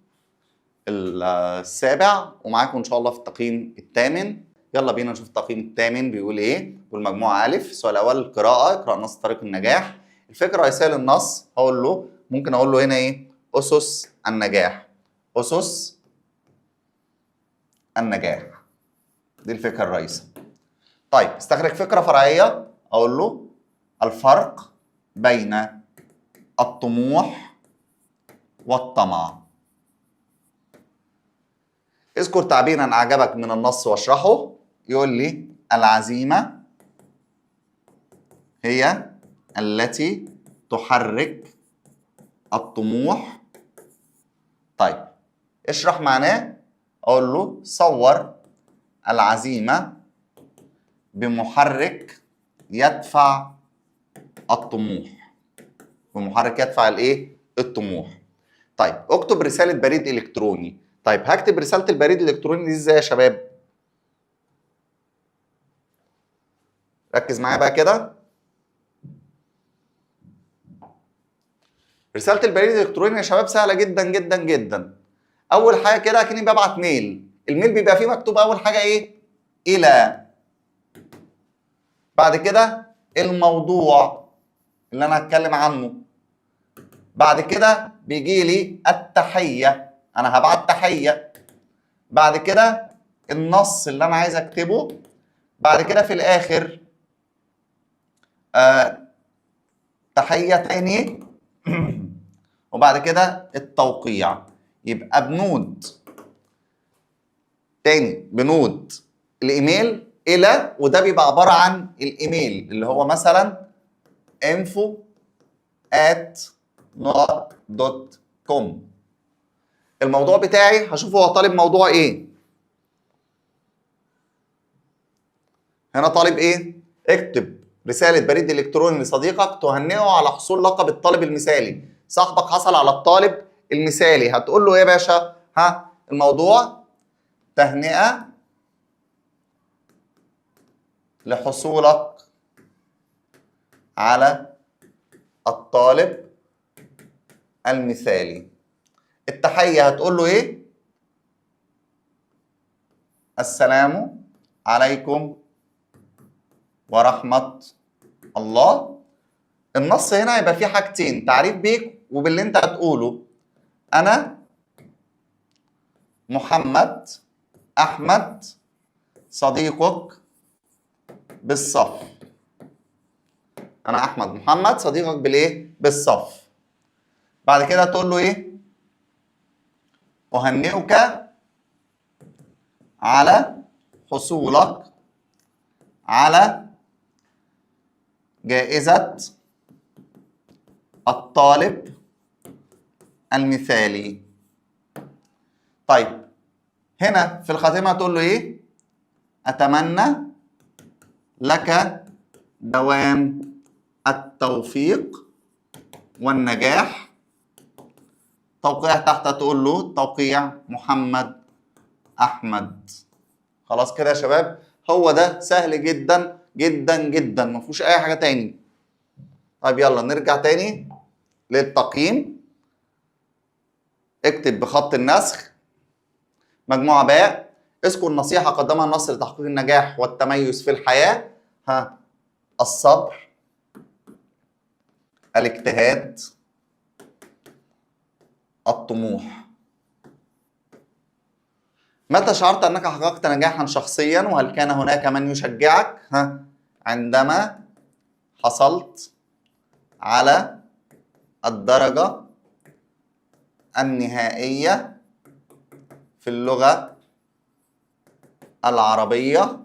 السابع، ومعاكم إن شاء الله في التقييم الثامن. يلا بينا نشوف التقييم الثامن بيقول إيه. والمجموعة ألف. السؤال الأول القراءة. اقرأ نص طريق النجاح. الفكرة الرئيسية للنص هقول له، ممكن أقول له هنا إيه؟ أسس النجاح. أسس النجاح دي الفكرة الرئيسية. طيب استخرج فكرة فرعية. أقول له الفرق بين الطموح والطمع. اذكر تعبيرا أعجبك من النص واشرحه. يقول لي العزيمة هي التي تحرك الطموح. طيب اشرح معناه. أقول له صور العزيمة بمحرك يدفع الطموح. بمحرك يدفع الايه؟ الطموح. طيب اكتب رسالة بريد إلكتروني. طيب هكتب رسالة البريد الإلكتروني دي ازاي يا شباب؟ ركز معايا بقى كده. رسالة البريد الإلكتروني يا شباب سهلة جدا جدا جدا. أول حاجة كده أكني ببعت ميل. الميل بيبقى فيه مكتوب أول حاجة إيه؟ إلى. بعد كده الموضوع اللي أنا هتكلم عنه. بعد كده بيجي لي التحية، أنا هبعت تحية. بعد كده النص اللي أنا عايز أكتبه. بعد كده في الآخر تحية تاني. وبعد كده التوقيع. يبقى بنود تاني، بنود الإيميل إلى، وده بيبقى عبارة عن الإيميل اللي هو مثلا info@noah.com. الموضوع بتاعي هشوفه هو طالب موضوع ايه. هنا طالب ايه؟ اكتب رسالة بريد الكتروني لصديقك تهنئه على حصول لقب الطالب المثالي. صاحبك حصل على الطالب المثالي، هتقول له ايه يا باشا؟ الموضوع تهنئة لحصولك على الطالب المثالي. التحية هتقول له ايه؟ السلام عليكم ورحمة الله. النص هنا يبقى فيه حاجتين، تعريف بيك وباللي انت هتقوله. انا محمد احمد صديقك بالصف. انا احمد محمد صديقك بالايه؟ بالصف. بعد كده تقول له ايه؟ اهنئك على حصولك على جائزة الطالب المثالي. طيب هنا في الخاتمة تقول له ايه؟ اتمنى لك دوام التوفيق والنجاح. توقيع تحت تقول له توقيع محمد احمد. خلاص كده يا شباب هو ده سهل جدا جدا جدا، ما فيهوش اي حاجه تاني. طيب يلا نرجع تاني للتقييم. اكتب بخط النسخ مجموعه باء. اذكر نصيحه قدمها النص لتحقيق النجاح والتميز في الحياه. الصبر، الاجتهاد، الطموح. متى شعرت أنك حققت نجاحا شخصيا وهل كان هناك من يشجعك؟ عندما حصلت على الدرجة النهائية في اللغة العربية.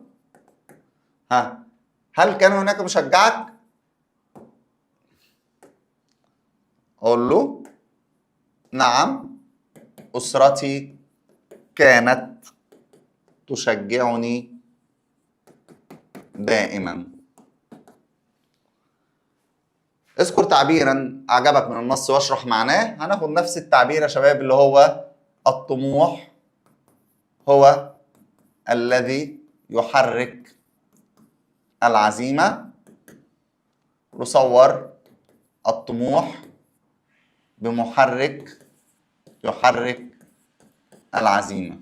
هل كان هناك مشجعك؟ قول له نعم، أسرتي كانت تشجعني دائما. اذكر تعبيرا أعجبك من النص واشرح معناه. هناخد نفس التعبير يا شباب اللي هو الطموح هو الذي يحرك العزيمة. نصور الطموح بمحرك يحرك العزيمة.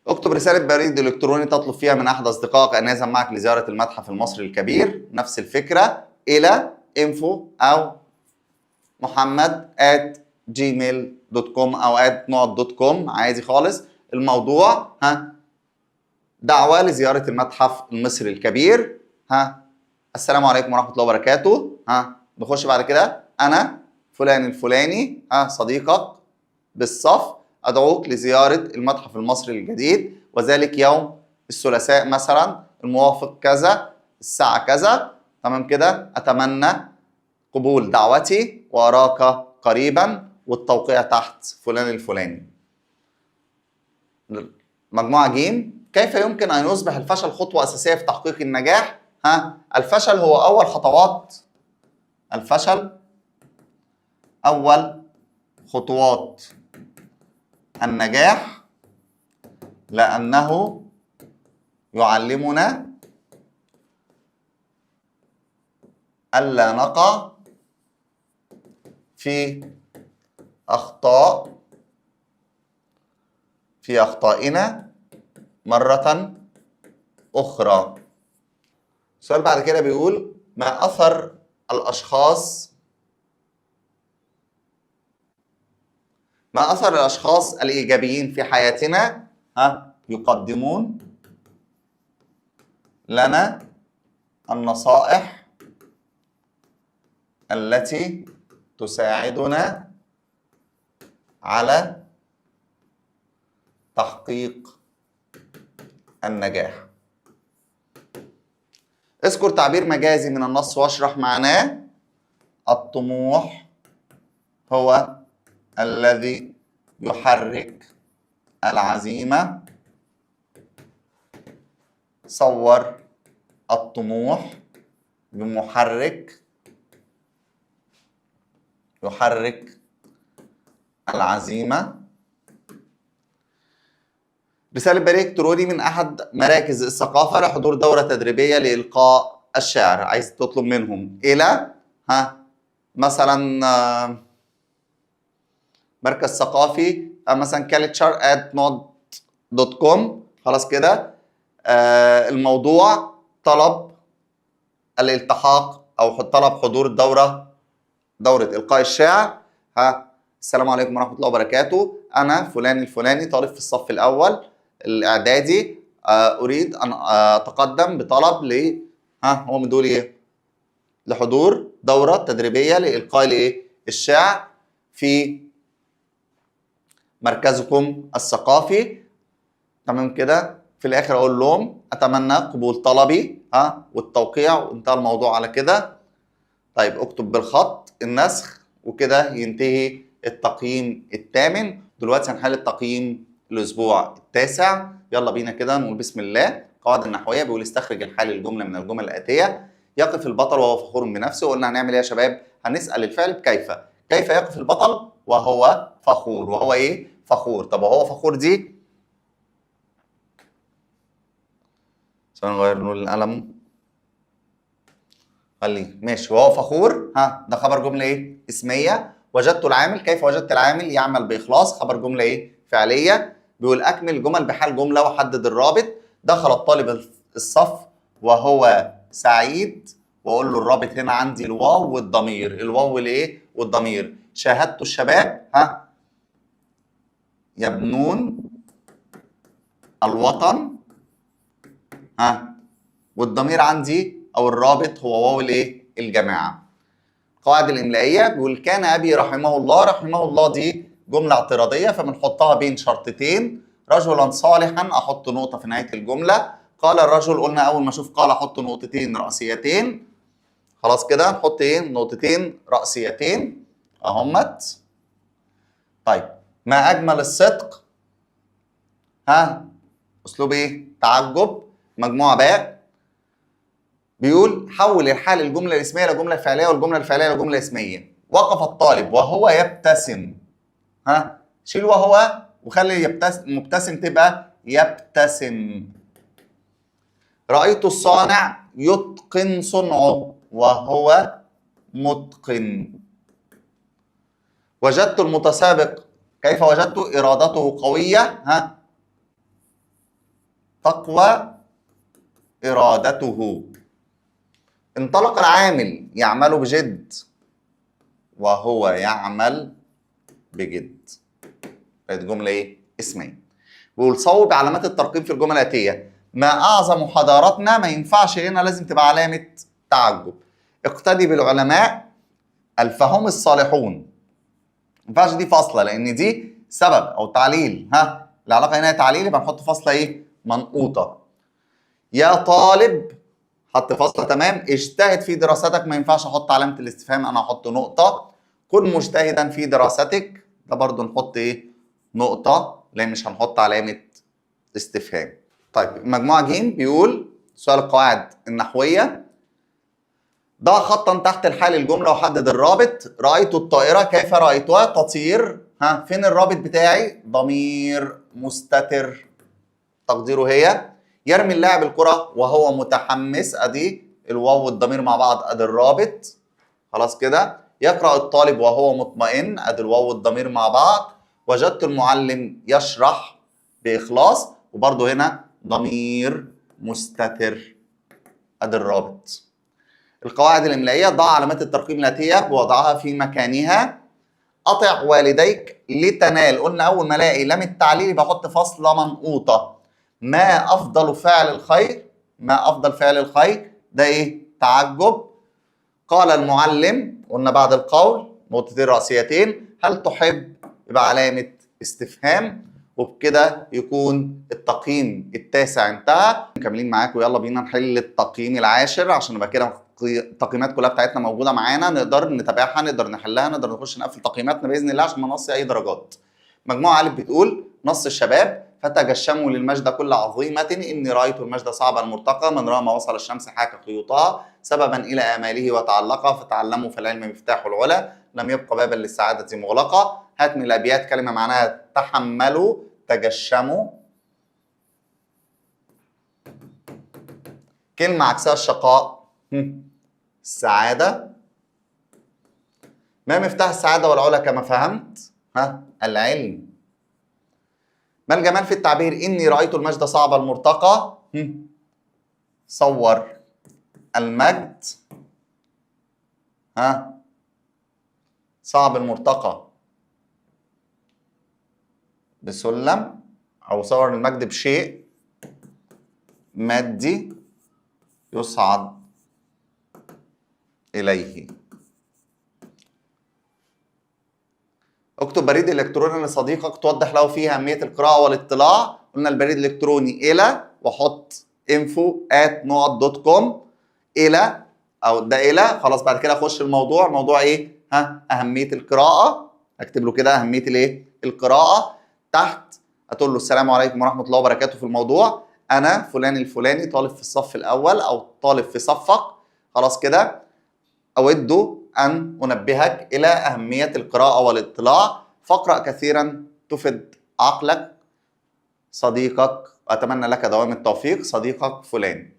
اكتب رسالة بريد إلكتروني تطلب فيها من أحد أصدقائك أن يذهب معك لزيارة المتحف المصري الكبير. نفس الفكرة، إلى info أو محمد@gmail.com أو @نقط.com عادي خالص. الموضوع دعوة لزيارة المتحف المصري الكبير. السلام عليكم ورحمة الله وبركاته. نخش بعد كده. أنا فلان الفلاني صديقك بالصف، أدعوك لزيارة المتحف المصري الجديد وذلك يوم الثلاثاء مثلا الموافق كذا الساعة كذا. تمام كده؟ أتمنى قبول دعوتي وأراك قريبا، والتوقيع تحت فلان الفلاني. مجموعة جيم. كيف يمكن أن يصبح الفشل خطوة أساسية في تحقيق النجاح؟ الفشل هو أول خطوات. الفشل أول خطوات النجاح لأنه يعلمنا ألا نقع في أخطائنا مرة أخرى. السؤال بعد كده بيقول ما أثر الأشخاص الإيجابيين في حياتنا؟ يقدمون لنا النصائح التي تساعدنا على تحقيق النجاح. اذكر تعبير مجازي من النص واشرح معناه. الطموح هو الذي يحرك العزيمة. صور الطموح بمحرك يحرك العزيمة. رسالة بريد إلكتروني من أحد مراكز الثقافة لحضور دورة تدريبية لإلقاء الشعر. عايز تطلب منهم إلى مثلا مركز ثقافي مثلا culture@nod.com. خلاص كده. الموضوع طلب الالتحاق أو طلب حضور دورة إلقاء الشعر. السلام عليكم ورحمة الله وبركاته. أنا فلان الفلاني طالب في الصف الأول الإعدادي، أريد أن أتقدم بطلب هو مدولي إيه؟ لحضور دورة تدريبية لإلقاء الشعر في مركزكم الثقافي. تمام كده. في الآخر أقول لهم أتمنى قبول طلبي والتوقيع، وانتهى الموضوع على كده. طيب اكتب بالخط النسخ وكده ينتهي التقييم الثامن. دلوقتي هنحل التقييم الأسبوع التاسع. يلا بينا كده نقول بسم الله. القواعد النحوية بيقول استخرج الحال الجملة من الجمل الآتية. يقف البطل وهو فخور بنفسه. قلنا هنعمل ايه يا شباب؟ هنسأل الفعل بكيف. كيف يقف البطل وهو فخور؟ وهو ايه؟ فخور. طب وهو فخور دي ثانية نغير لون القلم. خليه ماشي. وهو فخور، ده خبر جملة ايه؟ اسمية. وجدت العامل، كيف وجدت العامل؟ يعمل بإخلاص، خبر جملة ايه؟ فعلية. بيقول أكمل الجمل بحال جملة وحدد الرابط. دخل الطالب الصف وهو سعيد، وأقول له الرابط هنا عندي الواو والضمير. الواو والإيه؟ والضمير. شاهدت الشباب يبنون الوطن، والضمير عندي أو الرابط هو واو الإيه؟ الجماعة. القواعد الإملائية بيقول كان أبي رحمه الله. رحمه الله دي جملة اعتراضية فبنحطها بين شرطتين. رجلا صالحا أحط نقطة في نهاية الجملة. قال الرجل، قلنا أول ما أشوف قال أحط نقطتين رأسيتين. خلاص كده نحط إيه؟ نقطتين رأسيتين أهمت. طيب ما أجمل الصدق، أسلوب إيه؟ تعجب. مجموعة باء. بيقول حول الحال الجملة الاسمية لجملة فعلية والجملة الفعلية لجملة اسمية. وقف الطالب وهو يبتسم. شيل وهو وخلي مبتسم تبقى يبتسم. رأيت الصانع يتقن صنعه وهو متقن. وجدت المتسابق، كيف وجدت؟ إرادته قوية، تقوى إرادته. انطلق العامل يعمل بجد وهو يعمل بجد. بقت جملة ايه؟ اسمية. بيقول صوب علامات الترقيم في الجمل الآتية. ما أعظم حضارتنا، ما ينفعش هنا، لازم تبقى علامة تعجب. اقتدي بالعلماء الفهم الصالحون. ما ينفعش دي فاصلة لأن دي سبب أو تعليل. العلاقة هنا تعليل، يبقى نحط فاصلة ايه؟ منقوطة. يا طالب، حط فاصلة تمام. اجتهد في دراستك، ما ينفعش احط علامة الاستفهام، انا هحط نقطة. كن مجتهدا في دراستك، ده برضو نحط ايه؟ نقطة، لان مش هنحط علامة استفهام. طيب مجموعة جيم بيقول سؤال القواعد النحوية. ضع خطا تحت الحال الجملة وحدد الرابط. رأيت الطائرة، كيف رأيتها؟ تطير. فين الرابط بتاعي؟ ضمير مستتر، تقديره هي. يرمي اللاعب الكرة وهو متحمس، ادي الواو والضمير مع بعض، ادي الرابط. خلاص كده. يقرأ الطالب وهو مطمئن، ادي الواو والضمير مع بعض. وجدت المعلم يشرح بإخلاص، وبرضه هنا ضمير مستتر، ادي الرابط. القواعد الإملائية. ضع علامات الترقيم الآتية بوضعها في مكانها. أطع والديك لتنال، قلنا أول ما ألاقي لام التعليل بحط فاصلة منقوطة. ما أفضل فعل الخير، ما أفضل فعل الخير، ده إيه؟ تعجب. قال المعلم، قلنا بعد القول نقطتين رأسيتين. هل تحب؟ يبقى علامة استفهام. وبكده يكون التقييم التاسع انتهى. مكملين معاكم، يلا بينا نحل التقييم العاشر عشان نبقى كده التقييمات كلها بتاعتنا موجوده معانا، نقدر نتابعها، نقدر نحلها، نقدر نخش نقفل تقييماتنا باذن الله عشان ما نقصي اي درجات. مجموعه الف بتقول نص الشباب. فتجشموا للمجد كل عظيمه، اني رايت المجد صعب المرتقى. من راى ما وصل الشمس حاك خيوطها، سببا الى اماله وتعلقا. فتعلموا فالعلم مفتاح العلا، لم يبق بابا للسعاده مغلقا. هات من الابيات كلمه معناها تحملوا، تجشموا. كلمه عكسها الشقاء، السعادة. ما مفتاح السعادة والعلا كما فهمت؟ العلم. ما الجمال في التعبير إني رأيت المجد صعب المرتقى؟ صور المجد صعب المرتقى بسلم، أو صور المجد بشيء مادي يصعد إليه. اكتب بريد الكتروني لصديقك توضح له فيه اهميه القراءه والاطلاع. قلنا البريد الالكتروني الى، واحط info@nuad.com الى، او ده الى. خلاص بعد كده اخش الموضوع. الموضوع ايه؟ اهميه القراءه. اكتب له كده اهميه الايه؟ القراءه. تحت هتقول له السلام عليكم ورحمه الله وبركاته في الموضوع. انا فلان الفلاني، طالب في الصف الاول او طالب في صفك. خلاص كده. أود أن أنبهك إلى أهمية القراءة والاطلاع. فاقرأ كثيرا تفد عقلك. صديقك، أتمنى لك دوام التوفيق، صديقك فلان.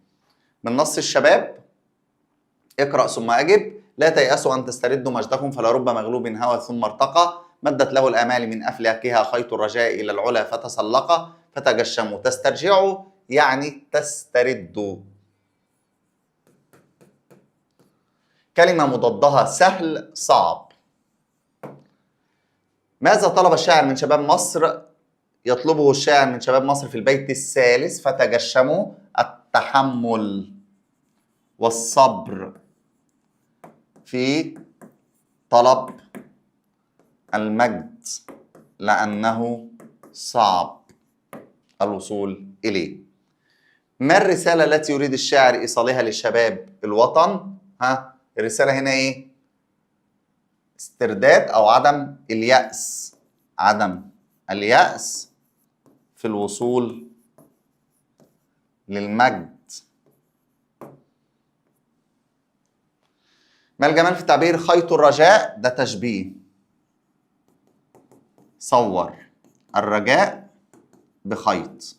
من نص الشباب: اقرأ ثم أجب. لا تيأسوا أن تستردوا مجدكم، فلرب مغلوب هوى ثم ارتقى. مدت له الآمال من أفلاكها خيط الرجاء إلى العلا فتسلق. فتجشموا. تسترجعوا يعني تستردوا. كلمة مضادها سهل صعب. ماذا طلب الشاعر من شباب مصر؟ يطلبه الشاعر من شباب مصر في البيت الثالث: فتجشموا التحمل والصبر في طلب المجد، لأنه صعب الوصول إليه. ما الرسالة التي يريد الشاعر إيصالها لشباب الوطن؟ الرسالة هنا إيه؟ استرداد أو عدم اليأس. عدم اليأس في الوصول للمجد. ما الجمال في التعبير خيط الرجاء؟ ده تشبيه. صور الرجاء بخيط.